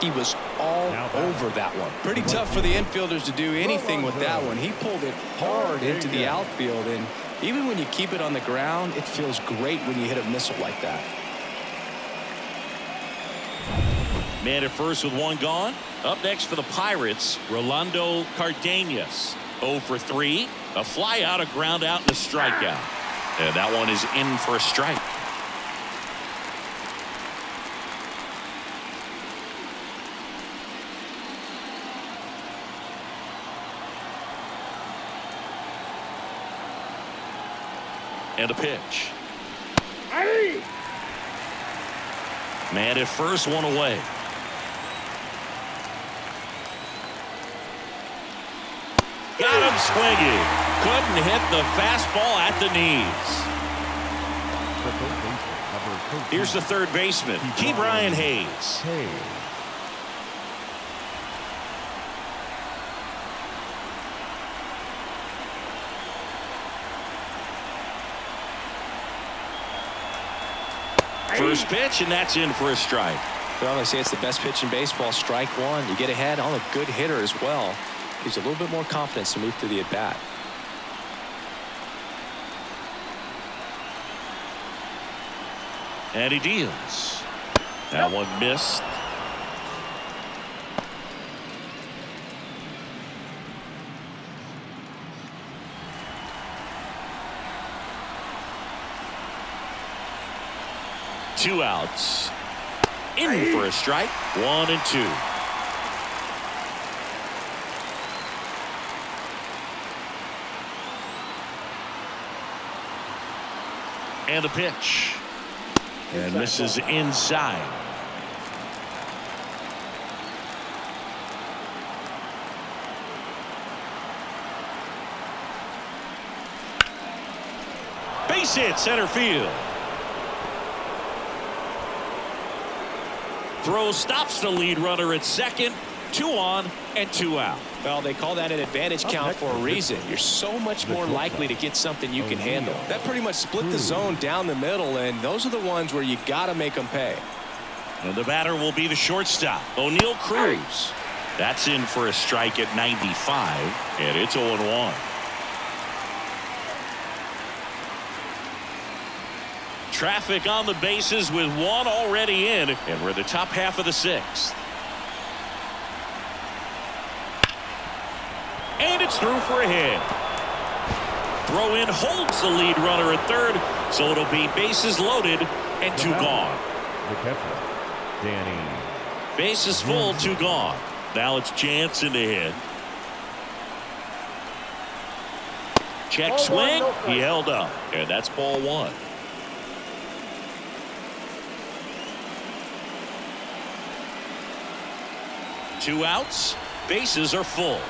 He was all over that one. Pretty tough for the infielders to do anything with that one. He pulled it hard into the outfield, and even when you keep it on the ground, it feels great when you hit a missile like that. Man at first with 1 gone. Up next for the Pirates, Rolando Cardenas. 0 for 3. A fly out, a ground out, and a strikeout. And that one is in for a strike. And a pitch. Man at first, 1 away. Got him swinging. Couldn't hit the fastball at the knees. Here's the third baseman, Ke'Bryan Hayes. First pitch, and that's in for a strike. Well, they say it's the best pitch in baseball. Strike 1. You get ahead on a good hitter as well. Gives a little bit more confidence to move through the at-bat. And he deals. That one missed. 2 outs. In for a strike. 1-2. And the pitch. And misses inside. Base hit center field. Throw stops the lead runner at second. 2 on and 2 out. Well, they call that an advantage count for a reason. You're so much more likely to get something you can handle. That pretty much split the zone down the middle, and those are the ones where you got to make them pay. And the batter will be the shortstop, O'Neal Cruz. That's in for a strike at 95, and it's 0-1. Traffic on the bases with 1 already in, and we're in the top half of the 6th. And it's through for a hit. Throw in holds the lead runner at third, so it'll be bases loaded and 2 gone. The catcher, Danny. Bases full, 2 gone. Now it's Jansen to hit. Check swing. He held up, and that's ball 1. Two outs. Bases are full.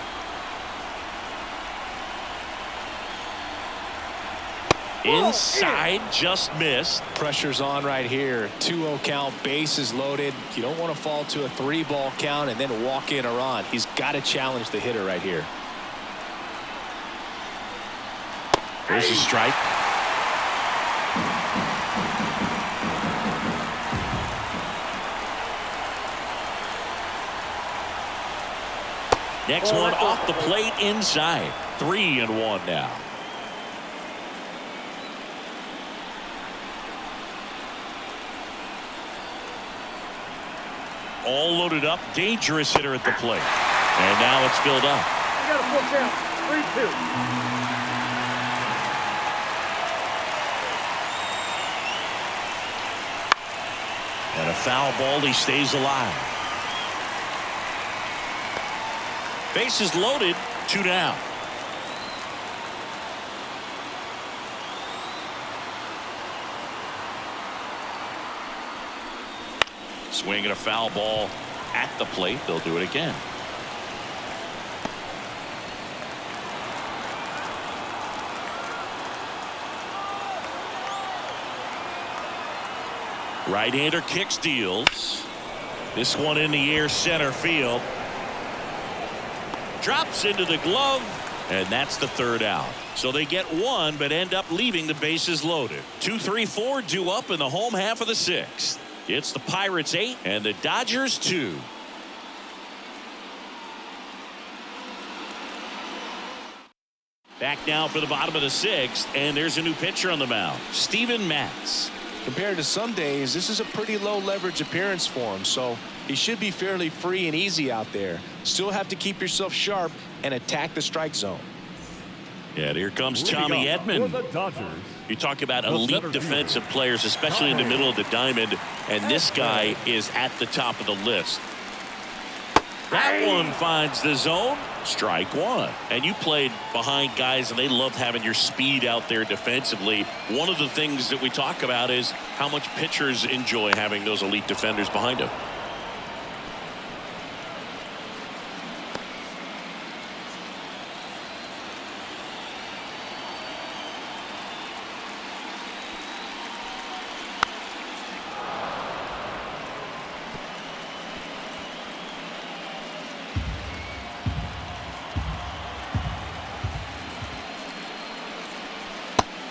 Inside, just missed. Pressure's on right here. 2-0 count, bases loaded. You don't want to fall to a 3-ball count and then walk in or on. He's got to challenge the hitter right here. There's a strike. Next one off the plate inside. 3-1 now. All loaded up, dangerous hitter at the plate. And now it's filled up. You got a full count. 3-2. And a foul ball, he stays alive. Bases loaded, 2 down. Swinging a foul ball at the plate. They'll do it again. Right-hander kicks, deals. This one in the air, center field. Drops into the glove, and that's the 3rd out. So they get 1, but end up leaving the bases loaded. 2, 3, 4 due up in the home half of the 6th. It's the Pirates 8 and the Dodgers 2. Back now for the bottom of the 6th, and there's a new pitcher on the mound, Steven Matz. Compared to some days, this is a pretty low leverage appearance for him, so he should be fairly free and easy out there. Still have to keep yourself sharp and attack the strike zone. Yeah, here comes Tommy Edman. You talk about elite defensive players, especially in the middle of the diamond, and this guy is at the top of the list. That one finds the zone. Strike 1. And you played behind guys, and they loved having your speed out there defensively. One of the things that we talk about is how much pitchers enjoy having those elite defenders behind them.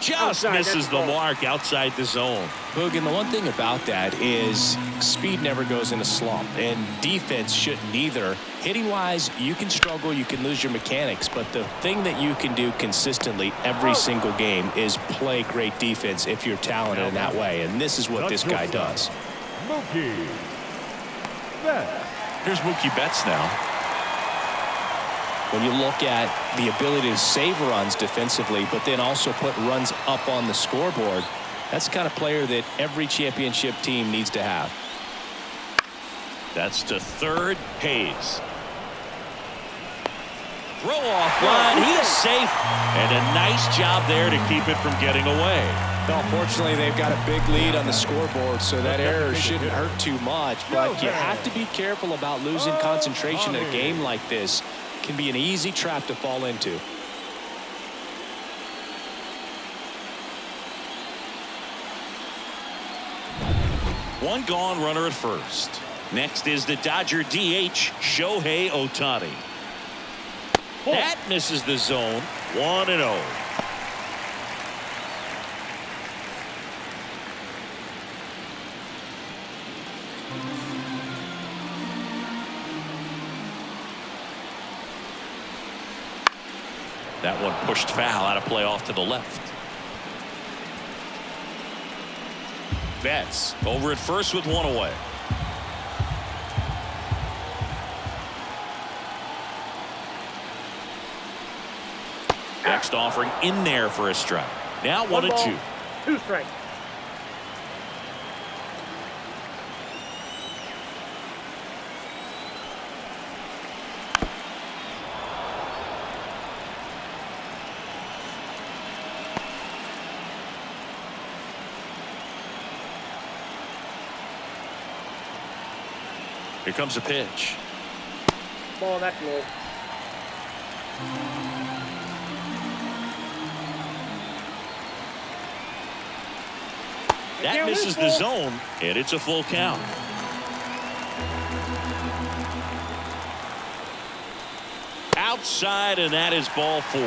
Just misses the mark outside the zone. Boog, and the one thing about that is speed never goes in a slump, and defense shouldn't either. Hitting-wise, you can struggle, you can lose your mechanics, but the thing that you can do consistently every single game is play great defense if you're talented in that way, and this is what this guy does. Mookie Betts. Here's Mookie Betts now. When you look at the ability to save runs defensively, but then also put runs up on the scoreboard, That's the kind of player that every championship team needs to have. That's to third. Hayes. Throw off line. He is safe. And a nice job there to keep it from getting away. Well, fortunately, they've got a big lead on the scoreboard, so that error shouldn't hurt too much. But you have to be careful about losing concentration in a game like this. It can be an easy trap to fall into. One gone, runner at first. Next is the Dodger DH, Shohei Ohtani. That misses the zone. 1-0. That one pushed foul, out of play off to the left. Betts over at first with one away. Next offering in there for a strike. Now 1-2. 2 strikes. Here comes a pitch. Ball, that's low. That misses the zone, and it's a full count. Outside, and that is ball 4.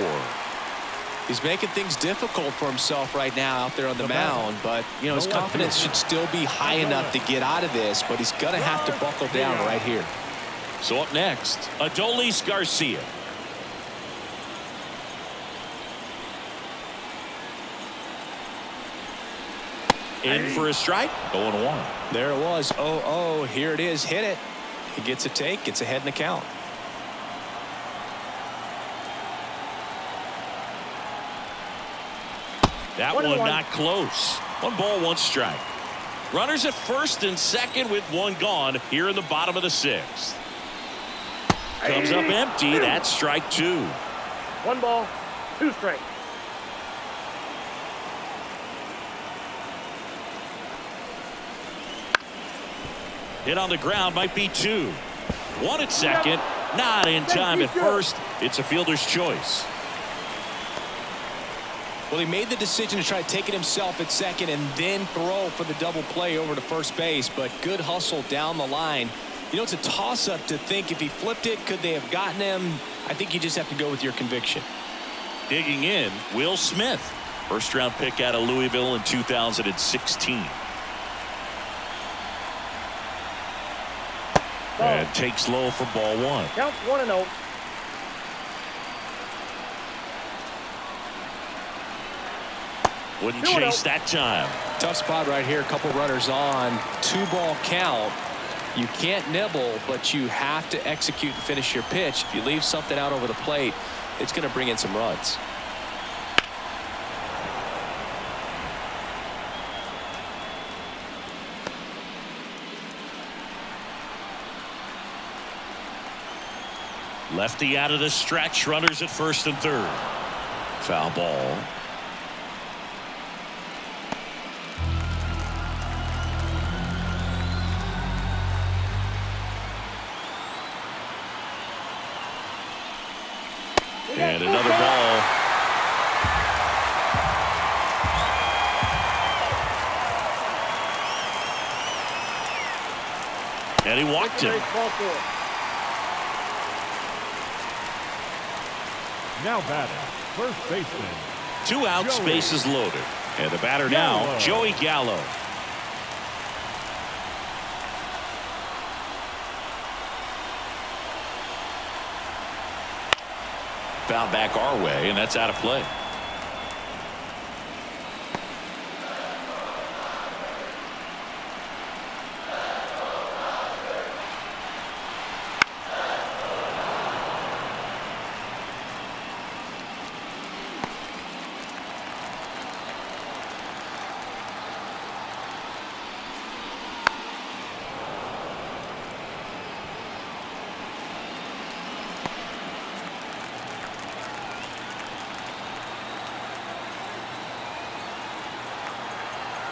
He's making things difficult for himself right now out there on the mound, but you know his confidence should still be high enough to get out of this, but he's gonna have to buckle down right here. So up next, Adolis Garcia. In for a strike. 0-1. There it was. 0-0. Here it is. Hit it. He gets a take. Gets ahead in the count. That one not close. 1 ball, 1 strike. Runners at first and second with 1 gone here in the bottom of the 6th. Comes up empty. That's strike 2. 1 ball, 2 strikes. Hit on the ground, might be 2. 1 at second, not in time at first. It's a fielder's choice. Well, he made the decision to try to take it himself at second and then throw for the double play over to first base, but good hustle down the line. You know, it's a toss-up to think if he flipped it, could they have gotten him? I think you just have to go with your conviction. Digging in, Will Smith. First-round pick out of Louisville in 2016. And takes low for ball 1. Counts 1-0. Wouldn't chase that time. Tough spot right here. A couple runners on. 2-ball count. You can't nibble, but you have to execute and finish your pitch. If you leave something out over the plate, it's going to bring in some runs. Lefty out of the stretch. Runners at first and third. Foul ball. And another ball. And he walked him. Now batting, first baseman. 2 outs, bases loaded. And the batter now, Joey Gallo. Foul back our way, and that's out of play.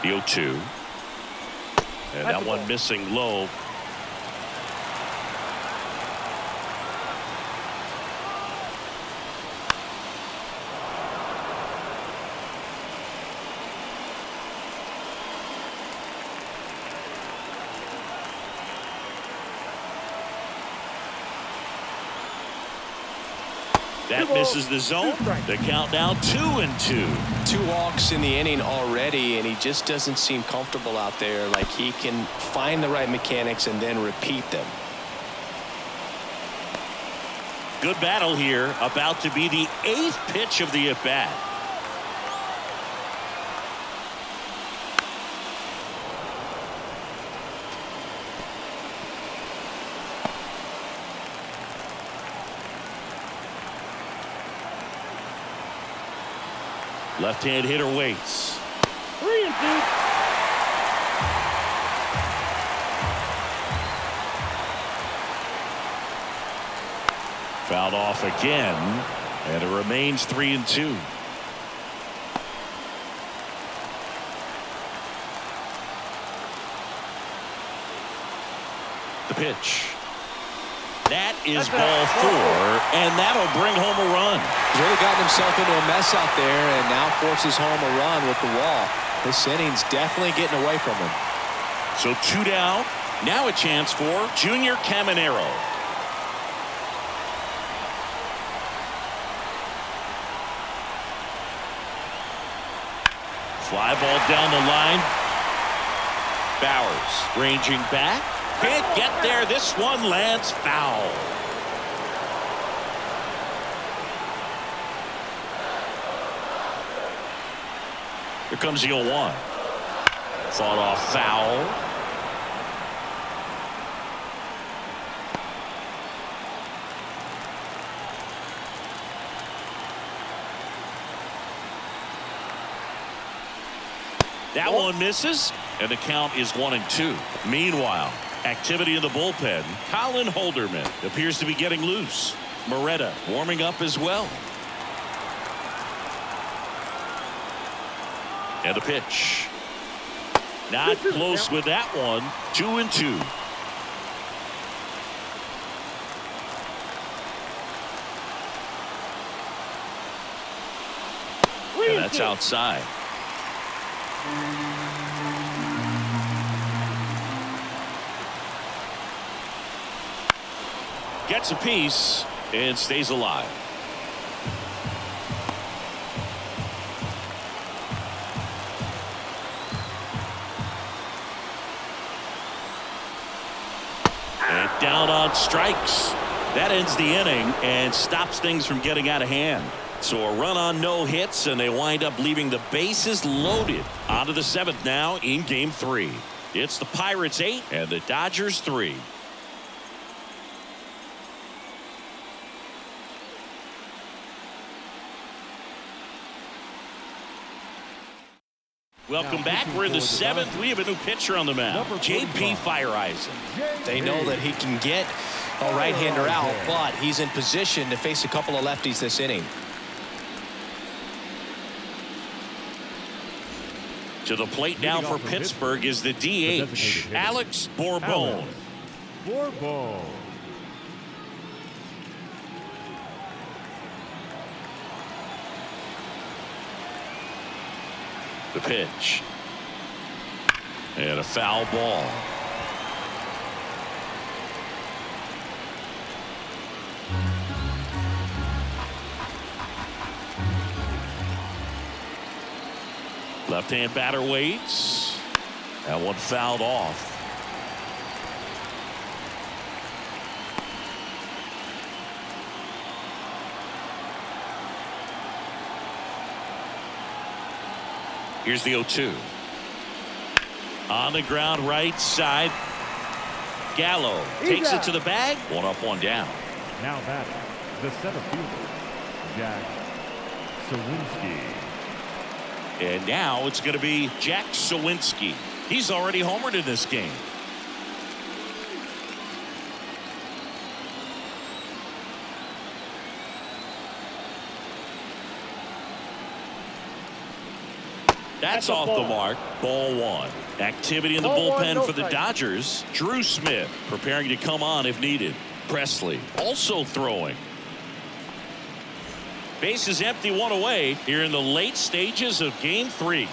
The 0-2. And that one missing low. That misses the zone. The count now 2-2. 2 walks in the inning already, and he just doesn't seem comfortable out there. Like he can find the right mechanics and then repeat them. Good battle here. About to be the 8th pitch of the at-bat. Left-hand hitter waits. 3-2. Fouled off again, and it remains 3-2. The pitch. That is ball 4, and that'll bring home a run. He's really gotten himself into a mess out there and now forces home a run with the wall. This inning's definitely getting away from him. So 2 down. Now a chance for Junior Caminero. Fly ball down the line. Bowers ranging back. Can't get there. This one lands foul. Here comes the 0-1. Fought off foul. That one misses, and the count is 1-2. Meanwhile, activity in the bullpen. Colin Holderman appears to be getting loose. Moretta warming up as well. And the pitch. Not close with that one. 2-2. And that's outside. Gets a piece and stays alive. And down on strikes. That ends the inning and stops things from getting out of hand. So a run on no hits, and they wind up leaving the bases loaded. On to the 7th now in Game 3. It's the Pirates 8 and the Dodgers 3. Welcome back. We're in the 7th. We have a new pitcher on the mound, J.P. Fireisen. They know that he can get a right-hander out, but he's in position to face a couple of lefties this inning. To the plate now for Pittsburgh is the DH, Alex Bourbon. Bourbon. The pitch. And a foul ball. Left-hand batter waits. That one fouled off. Here's the 0-2. On the ground right side. Gallo takes it to the bag. 1 up, 1 down. Now batting, the center fielder, Jack Sawinski. And now it's going to be Jack Sawinski. He's already homered in this game. That's off the mark. Ball one. Activity in the Ball one, bullpen no for the strike. Dodgers. Drew Smith preparing to come on if needed. Presley also throwing. Base is empty, one away here in the late stages of game 3.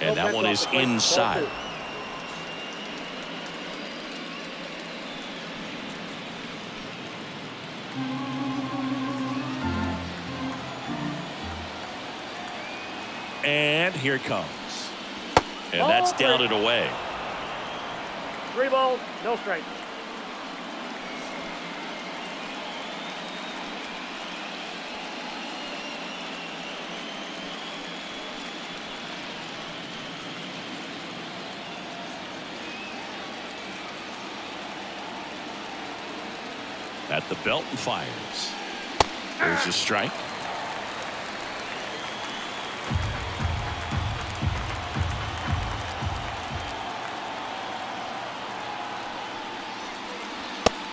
And that one is inside. And here it comes. And that's down and away. 3 balls, no strikes. At the belt and fires. There's a strike.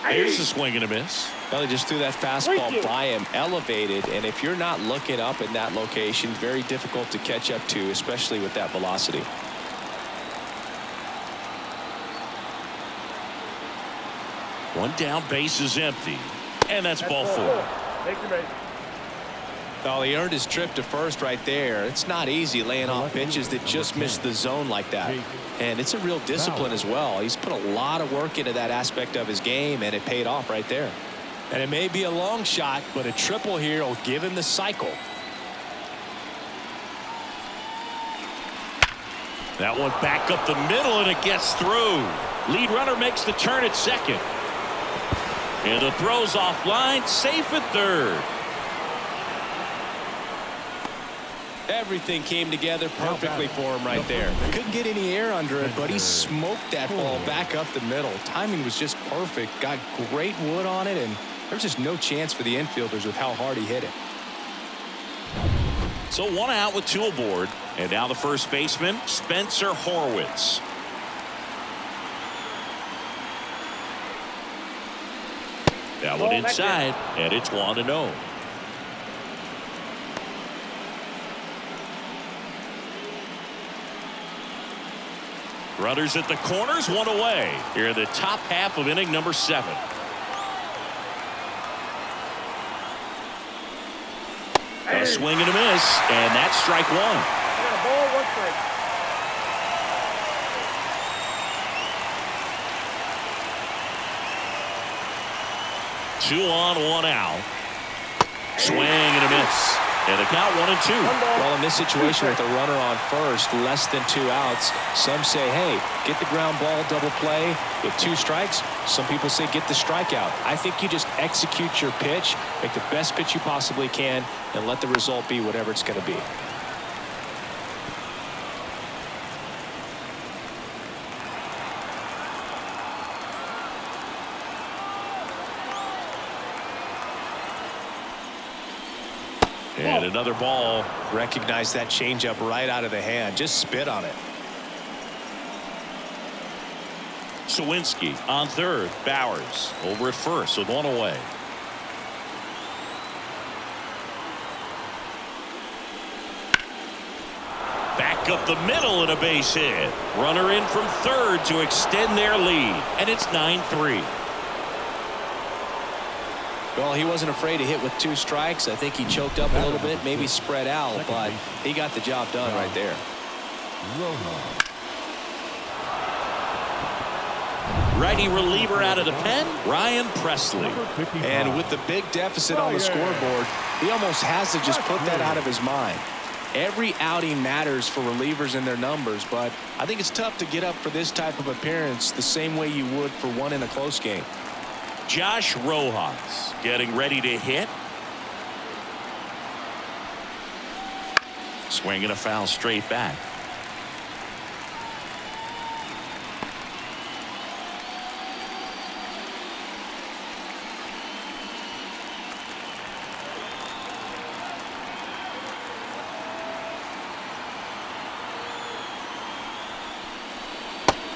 Here's a swing and a miss. Well, he just threw that fastball by him, elevated, and if you're not looking up in that location, very difficult to catch up to, especially with that velocity. One down, base is empty, and that's ball 4. Take your base. Well, he earned his trip to first right there. It's not easy laying off pitches that just miss the zone like that. And it's a real discipline as well. He's put a lot of work into that aspect of his game, and it paid off right there. And it may be a long shot, but a triple here will give him the cycle. That one back up the middle, and it gets through. Lead runner makes the turn at second. And the throw's offline, safe at third. Everything came together perfectly for him right there. Couldn't get any air under it, but he smoked that ball back up the middle. Timing was just perfect. Got great wood on it, and there's just no chance for the infielders with how hard he hit it. So 1 out with 2 aboard. And now the first baseman, Spencer Horwitz. That one inside, and it's 1-0. Runners at the corners, 1 away. Here in the top half of inning number 7. A swing and a miss, and that's strike 1. You got a ball, 1 strike. Two on, 1 out. Swing and a miss. And the count 1-2. Well, in this situation with a runner on first, less than 2 outs, some say, hey, get the ground ball, double play with 2 strikes. Some people say get the strikeout. I think you just execute your pitch, make the best pitch you possibly can, and let the result be whatever it's going to be. And another ball. Recognize that changeup right out of the hand. Just spit on it. Sawinski on third. Bowers over at first with 1 away. Back up the middle and a base hit. Runner in from third to extend their lead. And it's 9-3. Well, he wasn't afraid to hit with 2 strikes. I think he choked up a little bit, maybe spread out, but he got the job done right there. Righty reliever out of the pen, Ryan Presley. And with the big deficit on the scoreboard, he almost has to just put that out of his mind. Every outing matters for relievers and their numbers, but I think it's tough to get up for this type of appearance the same way you would for one in a close game. Josh Rojas getting ready to hit. Swinging a foul straight back.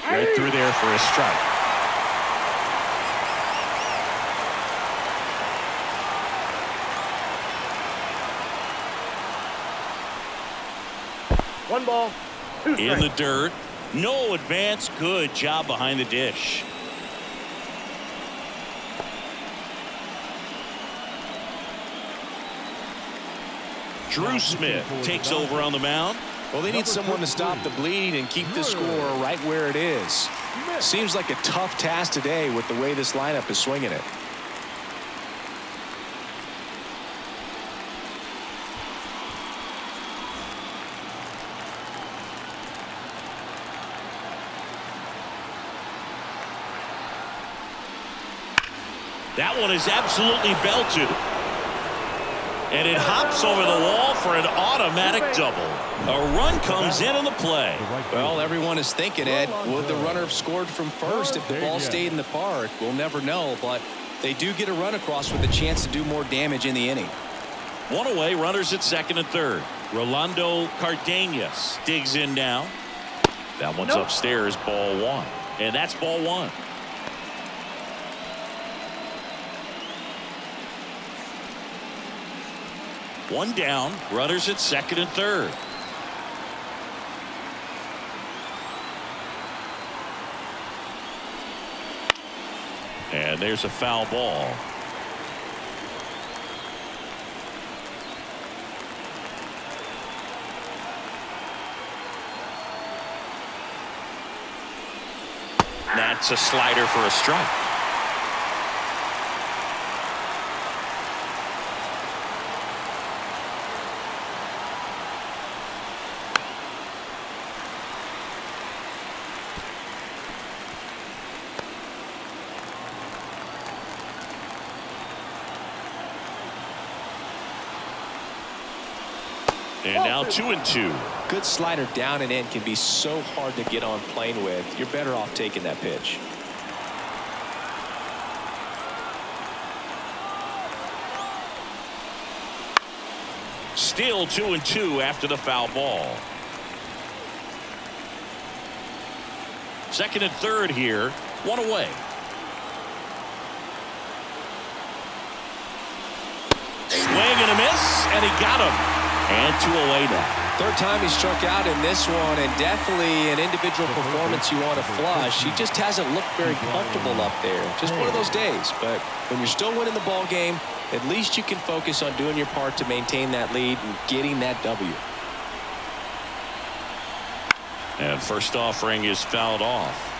Right through there for a strike. 1 ball, 2 strikes. In the dirt. No advance. Good job behind the dish. Drew Smith takes over on the mound. Well, they need someone to stop the bleed and keep the score right where it is. Seems like a tough task today with the way this lineup is swinging it. That one is absolutely belted. And it hops over the wall for an automatic double. A run comes in on the play. Well, everyone is thinking, Ed, would the runner have scored from first if the ball stayed in the park? We'll never know, but they do get a run across with a chance to do more damage in the inning. One away, runners at second and third. Rolando Cardenas digs in now. That one's upstairs, ball 1. And that's ball 1. One down, runners at second and third. And there's a foul ball. That's a slider for a strike. And now 2-2. Good slider down and in can be so hard to get on plane with. You're better off taking that pitch. Still 2-2 after the foul ball. Second and third here. One away. Swing and a miss, and he got him. And 2 away now. Third time he struck out in this one, and definitely an individual performance you want to flush. He just hasn't looked very comfortable up there. Just one of those days. But when you're still winning the ball game, at least you can focus on doing your part to maintain that lead and getting that W. And first offering is fouled off.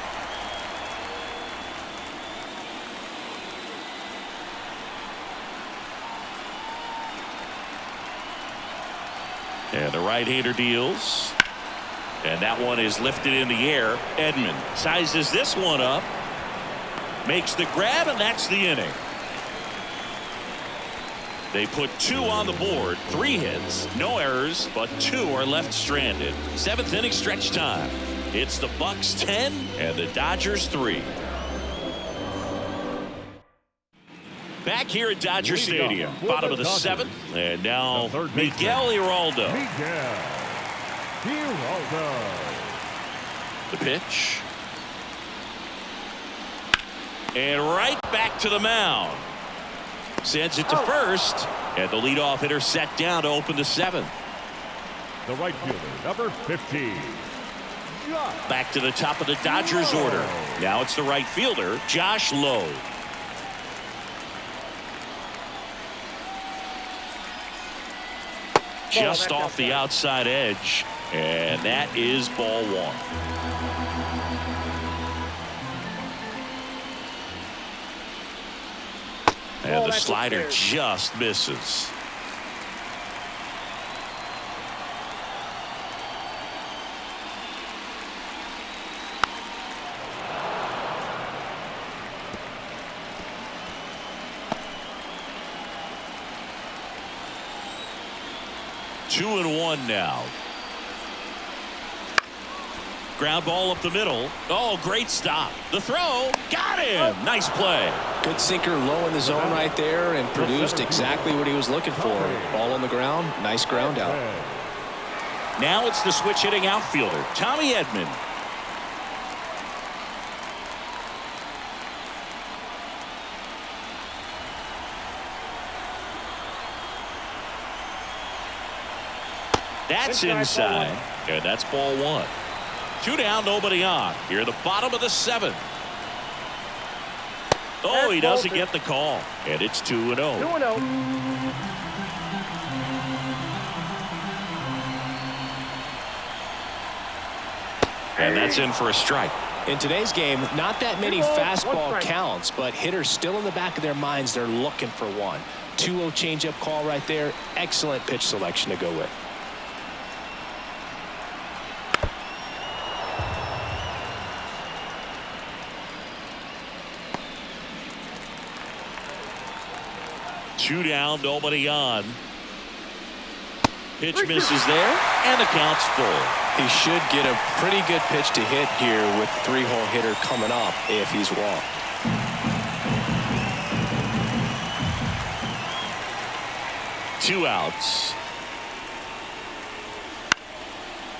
And the right-hander deals. And that one is lifted in the air. Edman sizes this one up. Makes the grab, and that's the inning. They put 2 on the board. 3 hits, no errors, but 2 are left stranded. 7th inning stretch time. It's the Bucks 10 and the Dodgers 3. Back here at Dodger Stadium, bottom of the 7th, and now Miguel Giraldo. The pitch. And right back to the mound. Sends it to first, and the leadoff hitter set down to open the 7th. The right fielder, number 15. Back to the top of the Dodgers order. Now it's the right fielder, Josh Lowe. Just off the outside edge, and that is ball 1. And the slider just misses. Two and 1 now. Ground ball up the middle. Oh, great stop. The throw. Got him. Nice play. Good sinker low in the zone right there and produced exactly what he was looking for. Ball on the ground. Nice ground out. Now it's the switch hitting outfielder, Tommy Edman. That's inside. And that's ball one. 2 down, nobody on. Here at the bottom of the 7th. Oh, he doesn't get the call. And it's 2-0. 2-0. And that's in for a strike. In today's game, not that many fastball counts, but hitters still in the back of their minds, they're looking for one. 2-0 changeup call right there. Excellent pitch selection to go with. Two down, nobody on. Pitch misses there, and the count's full. He should get a pretty good pitch to hit here with 3-hole hitter coming up if he's walked. Two outs.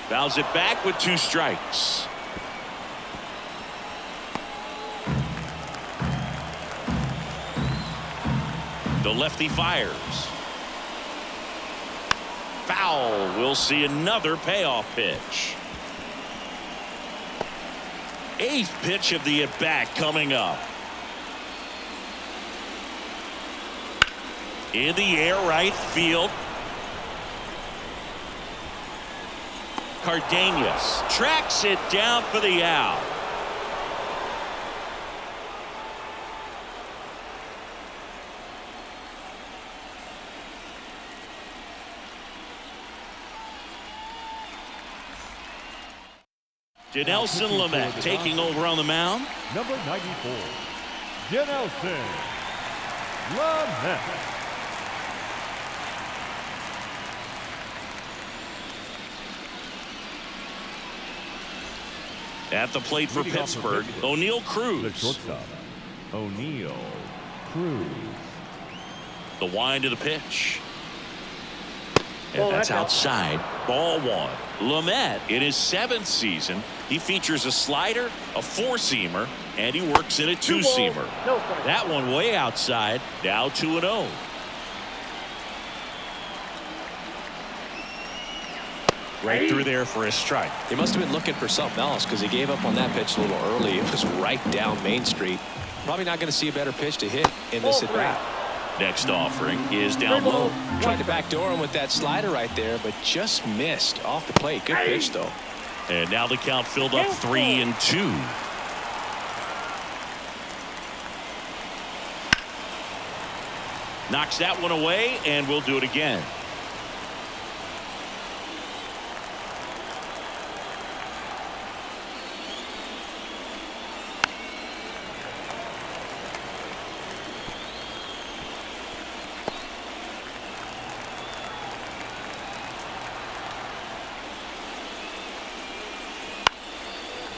Fouls it back with 2 strikes. The lefty fires. Foul. We'll see another payoff pitch. 8th pitch of the at-bat coming up. In the air, right field. Cardenas tracks it down for the out. Dinelson Lamet taking over on the mound. Number 94, Dinelson Lamet. At the plate for Pittsburgh, O'Neal The Cruz. shortstop, O'Neal Cruz. The wind of the pitch. And Oh, that's that's out. outside. Ball one. Lamet, in his 7th season, he features a slider, a 4-seamer, and he works in a 2-seamer. No strike. That one way outside. Now 2-0. Right through there for a strike. He must have been looking for something else because he gave up on that pitch a little early. It was right down Main Street. Probably not going to see a better pitch to hit in this at bat. Next offering is down low. Tried to backdoor him with that slider right there, but just missed off the plate. Good pitch, though. And now the count filled up 3-2. Knocks that one away, and we'll do it again.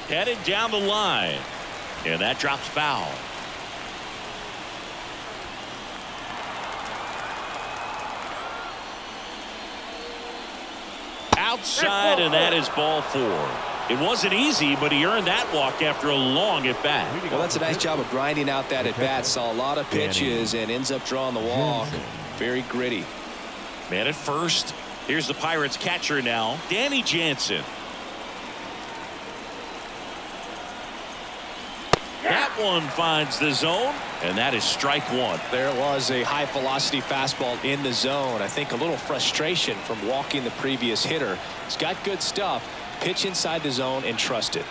Headed down the line, and that drops foul. Outside, and that is ball 4. It wasn't easy, but he earned that walk after a long at bat. Well, that's a nice job of grinding out that at bat. Saw a lot of pitches and ends up drawing the walk. Very gritty. Man at first. Here's the Pirates catcher now, Danny Jansen. That one finds the zone, and that is strike 1. There was a high velocity fastball in the zone. I think a little frustration from walking the previous hitter. He's got good stuff. Pitch inside the zone and trust it.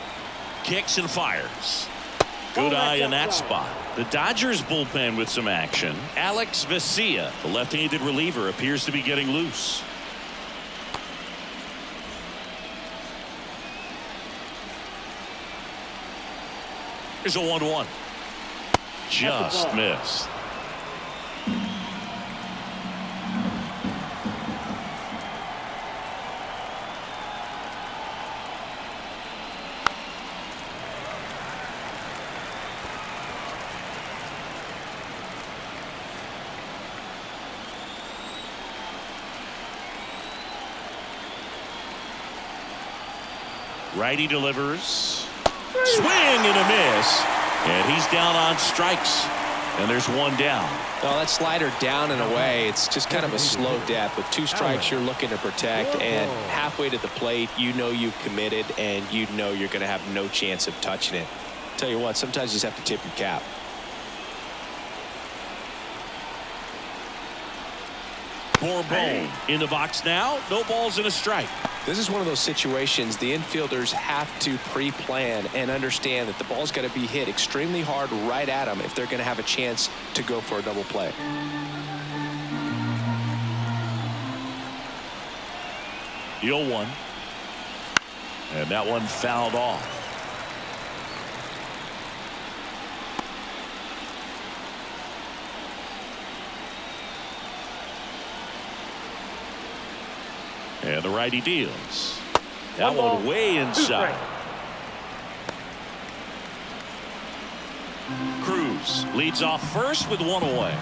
Kicks and fires. Good eye in that spot. The Dodgers bullpen with some action. Alex Vesia, the left-handed reliever, appears to be getting loose. Here's a 1-1. Just missed. Righty delivers. Swing and a miss. And he's down on strikes. And there's one down. Well, that slider down and away, it's just kind of a slow death. With 2 strikes, you're looking to protect, and halfway to the plate, you know you've committed, and you know you're going to have no chance of touching it. Tell you what, sometimes you just have to tip your cap. Bourbon in the box now. No balls and a strike. This is one of those situations the infielders have to pre-plan and understand that the ball's got to be hit extremely hard right at them if they're going to have a chance to go for a double play. The 0-1. And that one fouled off. And the righty deals. That one way inside. Cruz leads off first with 1 away.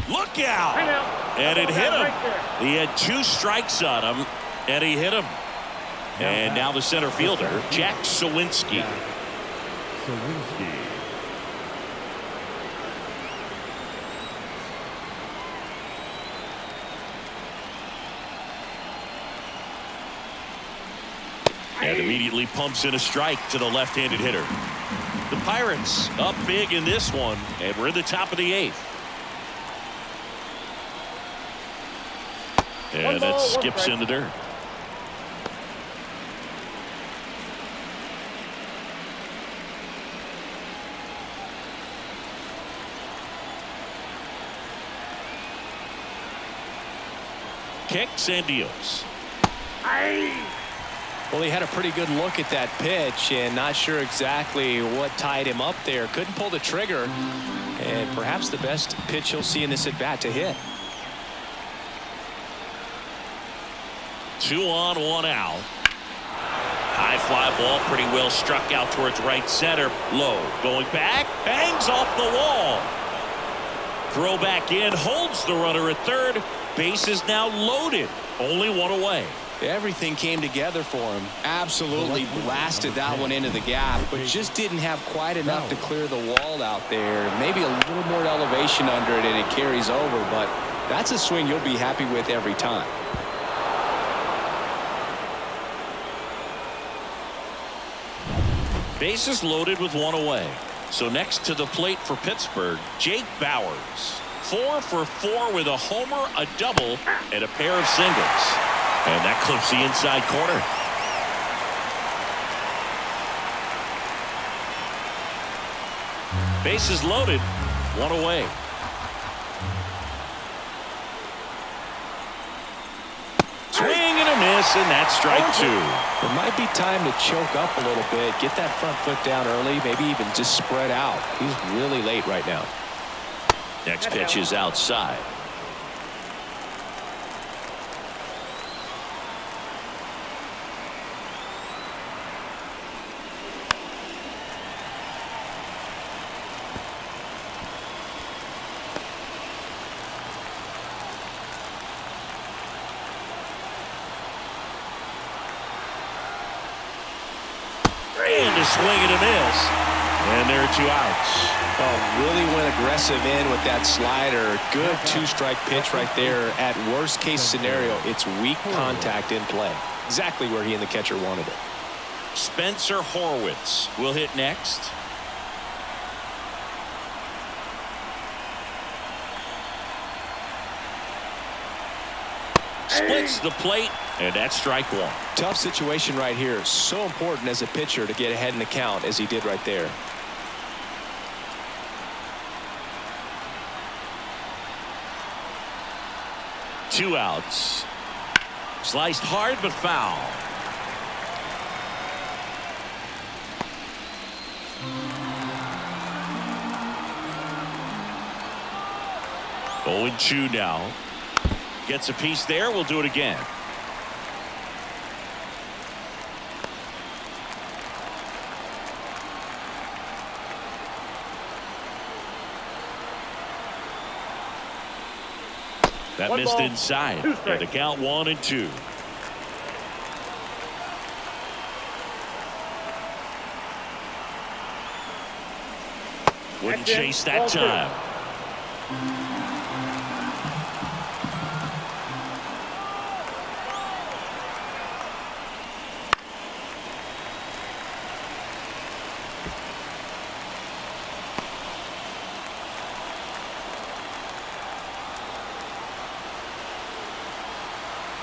Look out! And it hit him. He had 2 strikes on him, and he hit him. And now the center fielder, Jack Sawinski. And immediately pumps in a strike to the left-handed hitter. The Pirates up big in this one, and we're in the top of the 8th. And that skips in the dirt. Kicks and deals. Well, he had a pretty good look at that pitch and not sure exactly what tied him up there. Couldn't pull the trigger, and perhaps the best pitch he'll see in this at bat to hit. 2 on, 1 out. High fly ball, pretty well struck out towards right center. Low, going back, bangs off the wall. Throw back in, holds the runner at third. Base is now loaded. Only 1 away. Everything came together for him. Absolutely blasted that one into the gap, but just didn't have quite enough to clear the wall out there. Maybe a little more elevation under it and it carries over, but that's a swing you'll be happy with every time. Bases loaded with 1 away. So next to the plate for Pittsburgh, Jake Bauers. 4 for 4 with a homer, a double, and a pair of singles. And that clips the inside corner. Bases loaded, 1 away. Swing and a miss, and that's strike 2. It might be time to choke up a little bit, get that front foot down early, maybe even just spread out. He's really late right now. Next pitch is outside. And a swing and a miss. And there are 2 outs. Oh, really went aggressive in with that slider. Good 2-strike pitch right there. At worst case scenario, it's weak contact in play. Exactly where he and the catcher wanted it. Spencer Horwitz will hit next. Splits the plate, and that's strike 1. Tough situation right here. So important as a pitcher to get ahead in the count as he did right there. Two outs. Sliced hard but foul. Oh, 0-2 now. Gets a piece there. We'll do it again. That One missed ball, inside. 2 And strikes. the count 1-2. Wouldn't That's it. chase that Ball two. time.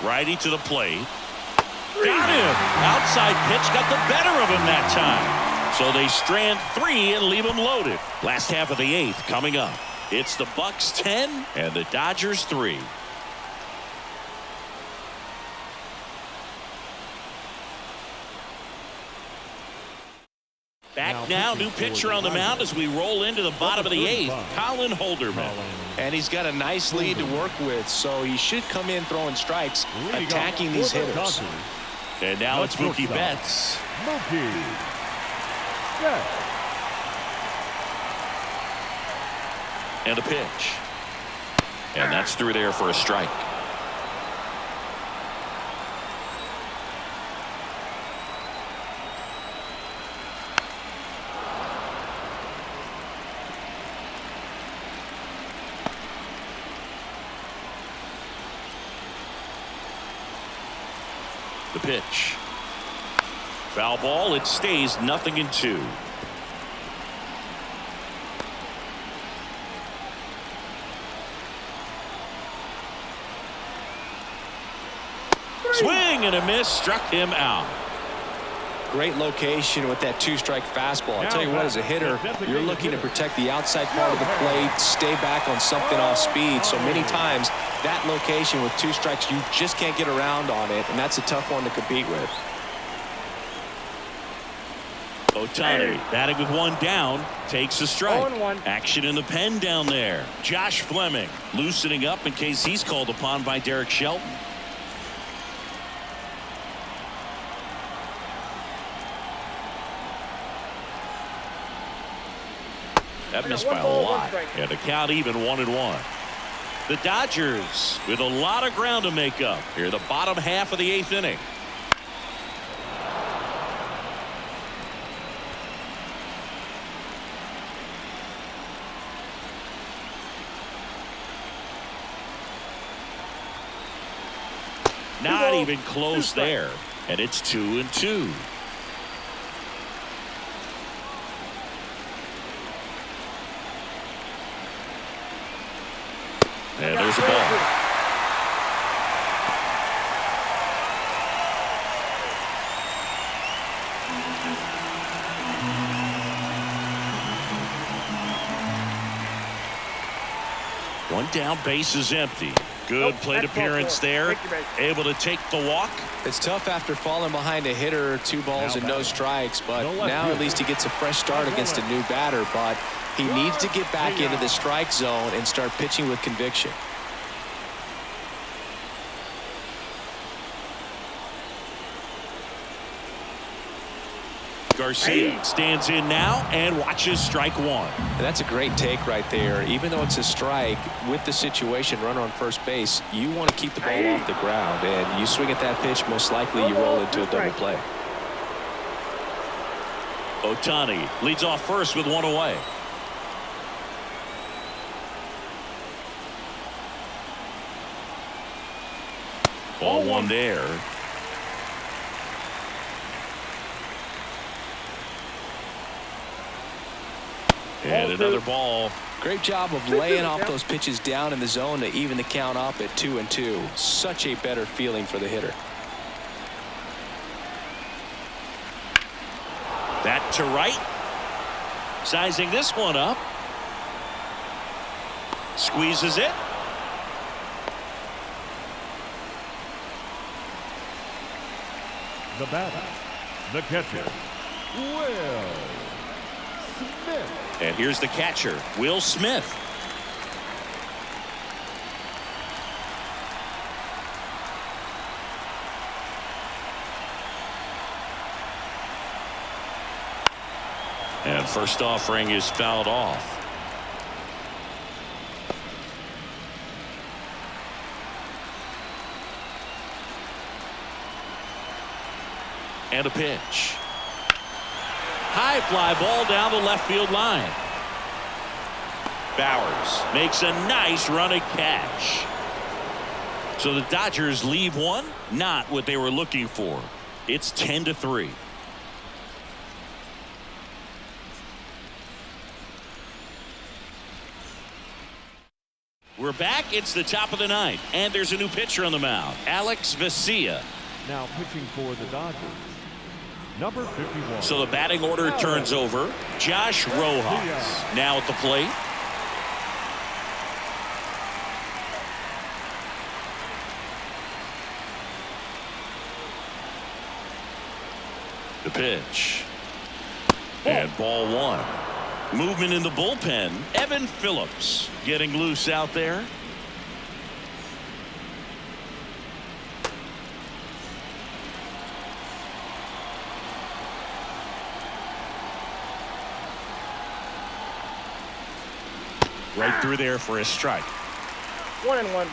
Righty to the plate. Got him. Outside pitch got the better of him that time. So they strand 3 and leave him loaded. Last half of the 8th coming up. It's the Bucks 10 and the Dodgers 3. Back now, new pitcher on the mound as we roll into the bottom of the 8th, Colin Holderman. And he's got a nice lead to work with, so he should come in throwing strikes, attacking these hitters. And now it's Mookie Betts. Mookie Betts. And a pitch. And that's through there for a strike. The pitch. Foul ball. It stays 0-2. Swing and a miss. Struck him out. Great location with that 2-strike fastball. I'll tell you what, as a hitter, you're looking to protect the outside part of the plate, stay back on something off speed. So many times, that location with 2 strikes, you just can't get around on it, and that's a tough one to compete with. Ohtani batting with 1 down, takes a strike. 0-1. Action in the pen down there. Josh Fleming loosening up in case he's called upon by Derek Shelton. That missed by a lot. And the count even 1-1. The Dodgers with a lot of ground to make up here, the bottom half of the 8th inning. Not even close there. And it's 2-2. And there's a ball. One down, base is empty. Good plate appearance there. Able to take the walk. It's tough after falling behind a hitter, 2 balls and no strikes, but now at least he gets a fresh start against a new batter, but he needs to get back into the strike zone and start pitching with conviction. Garcia stands in now and watches strike 1. And that's a great take right there. Even though it's a strike, with the situation, runner on first base, you want to keep the ball off the ground, and you swing at that pitch, most likely you roll into a double play. Ohtani leads off first with 1 away. Ball 1 there. And another ball. Great job of laying off those pitches down in the zone to even the count up at 2-2. Such a better feeling for the hitter. That to right. Sizing this one up. Squeezes it. The batter, the catcher, Will Smith. And here's the catcher, Will Smith. And first offering is fouled off. And a pitch. High fly ball down the left field line. Bowers makes a nice run at catch. So the Dodgers leave one, not what they were looking for. It's 10-3. We're back. It's the top of the ninth, and there's a new pitcher on the mound, Alex Vesia. Now pitching for the Dodgers, number 51. So the batting order turns over. Josh Rojas now at the plate. The pitch. And ball one. Movement in the bullpen. Evan Phillips getting loose out there. Right through there for a strike. 1-1.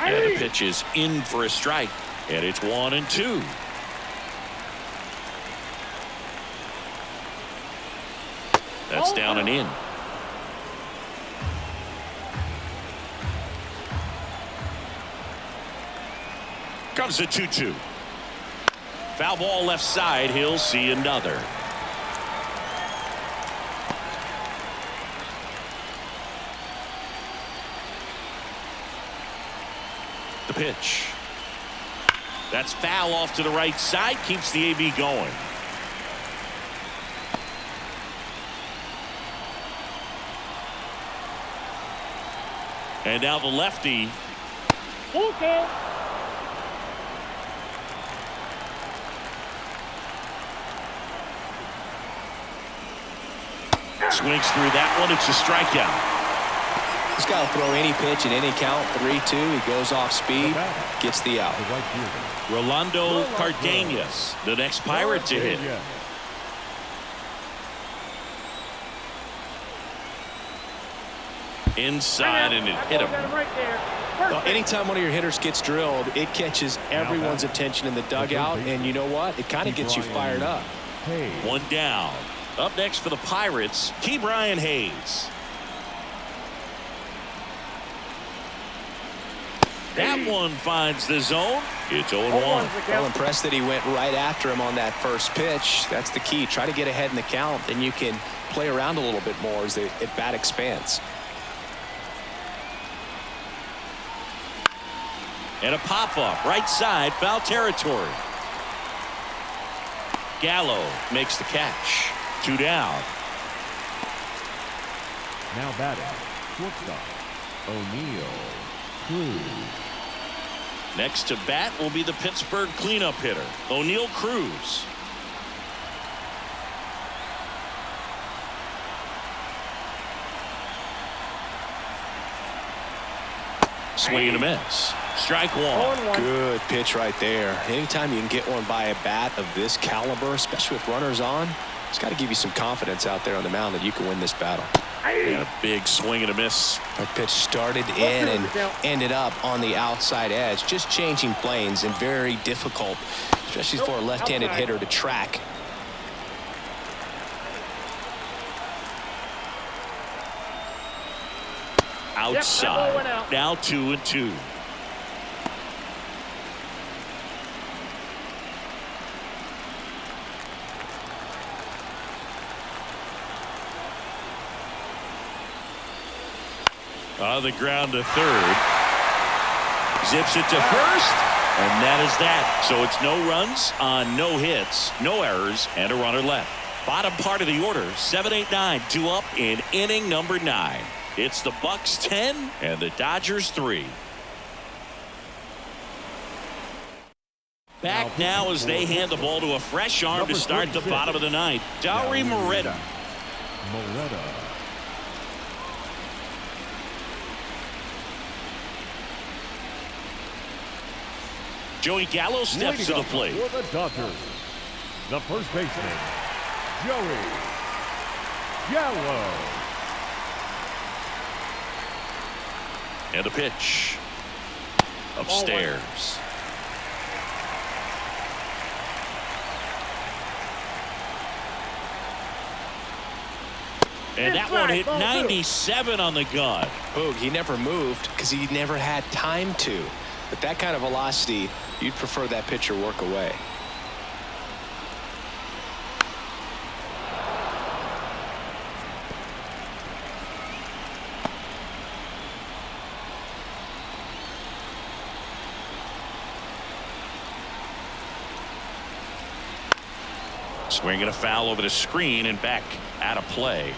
And the pitch is in for a strike. And it's 1-2. That's down and in. Comes the 2-2. Foul ball left side. He'll see another. The pitch. That's foul off to the right side. Keeps the AB going. And now the lefty. Okay. Swings through that one. It's a strikeout. He's got to throw any pitch at any count. 3-2. He goes off speed, gets the out. The right fielder, Rolando Cardenas, the next Pirate to hit. yeah. Inside, and it hit him. Right there. Well, anytime one of your hitters gets drilled, it catches everyone's attention in the dugout, and you know what? It kind of gets you fired up. Hey, One down. Up next for the Pirates, Key Brian Hayes. That one finds the zone. It's 0-1. Well, impressed that he went right after him on that first pitch. That's the key. Try to get ahead in the count, then you can play around a little bit more as the at-bat expands. And a pop-up, right side, foul territory. Gallo makes the catch. 2 down. now batting, shortstop, O'Neill Cruz. Next to bat will be the Pittsburgh cleanup hitter, O'Neill Cruz. Swing and a miss. Strike one. Good pitch right there. Anytime you can get one by a bat of this caliber, especially with runners on, it's got to give you some confidence out there on the mound that you can win this battle. And a big swing and a miss. That pitch started in and ended up on the outside edge, just changing planes, and very difficult, especially for a left-handed hitter to track. Outside. Now 2-2. On the ground to third. Zips it to first. And that is that. So it's no runs on no hits, no errors, and a runner left. Bottom part of the order, 7-8-9, 2 up in inning number 9. It's the Bucks 10 and the Dodgers 3. Back now as they hand the ball to a fresh arm to start the bottom of the ninth. Dauri Moreta. Joey Gallo steps to the plate. For the Dodgers, the first baseman, Joey Gallo. And a pitch. Upstairs. And that one hit 97 on the gun. Boog, he never moved because he never had time to. But that kind of velocity, you'd prefer that pitcher work away. Swinging a foul over the screen and back out of play.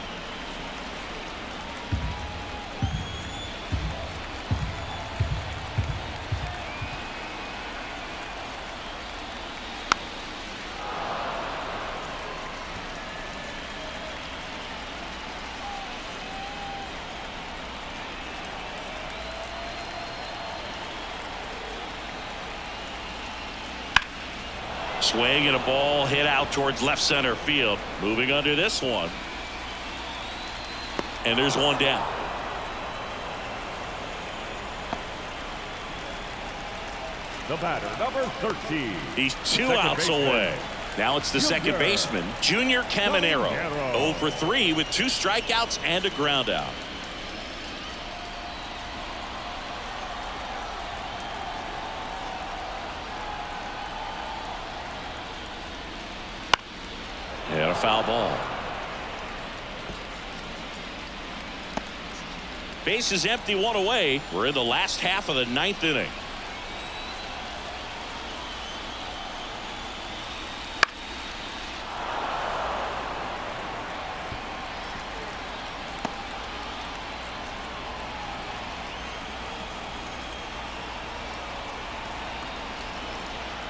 Swing and a ball hit out towards left center field. Moving under this one. And there's one down. The batter, number 13. He's two outs away. Now it's the second baseman, Junior Caminero. 0 for 3 with 2 strikeouts and a ground out. And a foul ball. Base is empty, 1 away. We're in the last half of the 9th inning.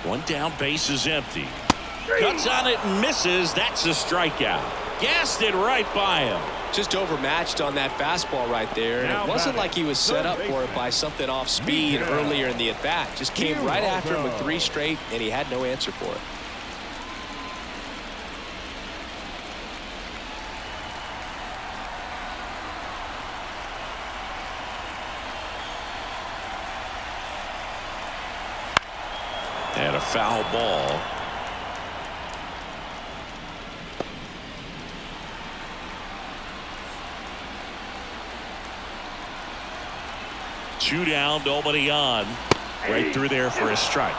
One down, base is empty. Cuts on it and misses. That's a strikeout. Gassed it right by him. Just overmatched on that fastball right there. And it wasn't like he was set up for it by something off speed earlier in the at-bat. Just came right after him with 3 straight, and he had no answer for it. And a foul ball. Two down, nobody on. Right through there for a strike.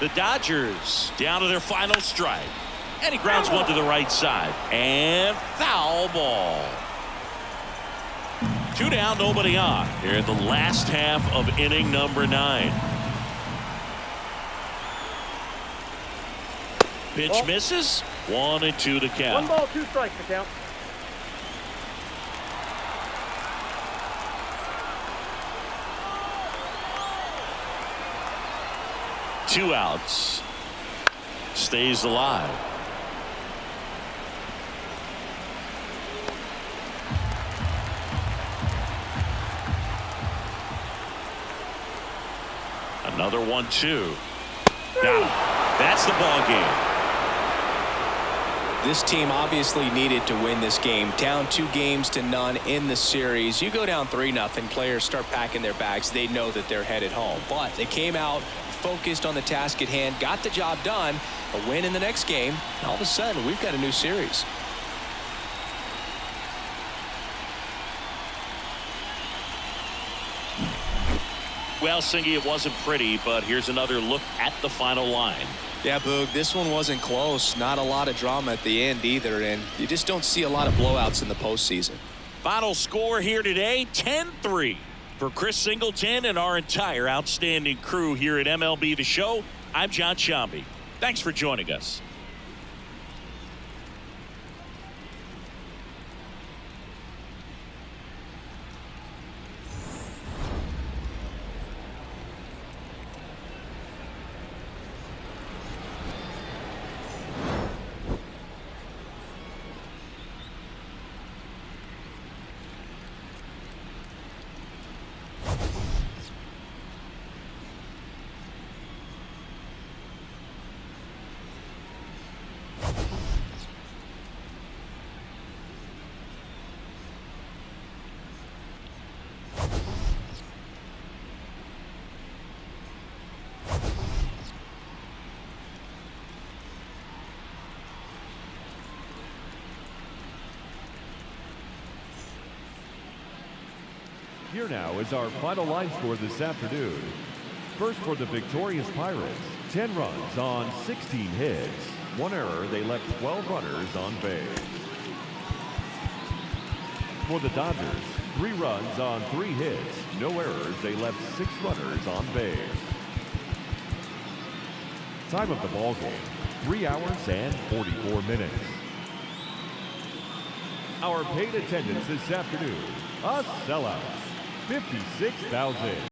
The Dodgers down to their final strike. And he grounds one to the right side. And foul ball. 2 down, nobody on. Here in the last half of inning number 9. Pitch misses. 1 and 2 to count. 1 ball, 2 strikes to count. Two outs. Stays alive. Another 1-2. Now, that's the ball game. This team obviously needed to win this game. Down 2-0 in the series. You go down 3-0, players start packing their bags. They know that they're headed home. But they came out focused on the task at hand, got the job done, a win in the next game, and all of a sudden we've got a new series. Well, Singy, it wasn't pretty, but here's another look at the final line. Yeah, Boog, this one wasn't close. Not a lot of drama at the end either, and you just don't see a lot of blowouts in the postseason. Final score here today, 10-3. For Chris Singleton and our entire outstanding crew here at MLB The Show, I'm John Shambi. Thanks for joining us. Here now is our final line score this afternoon. First for the victorious Pirates, 10 runs on 16 hits. 1 error, they left 12 runners on base. For the Dodgers, 3 runs on 3 hits. No errors, they left 6 runners on base. Time of the ball game, 3 hours and 44 minutes. Our paid attendance this afternoon, a sellout, 56,000.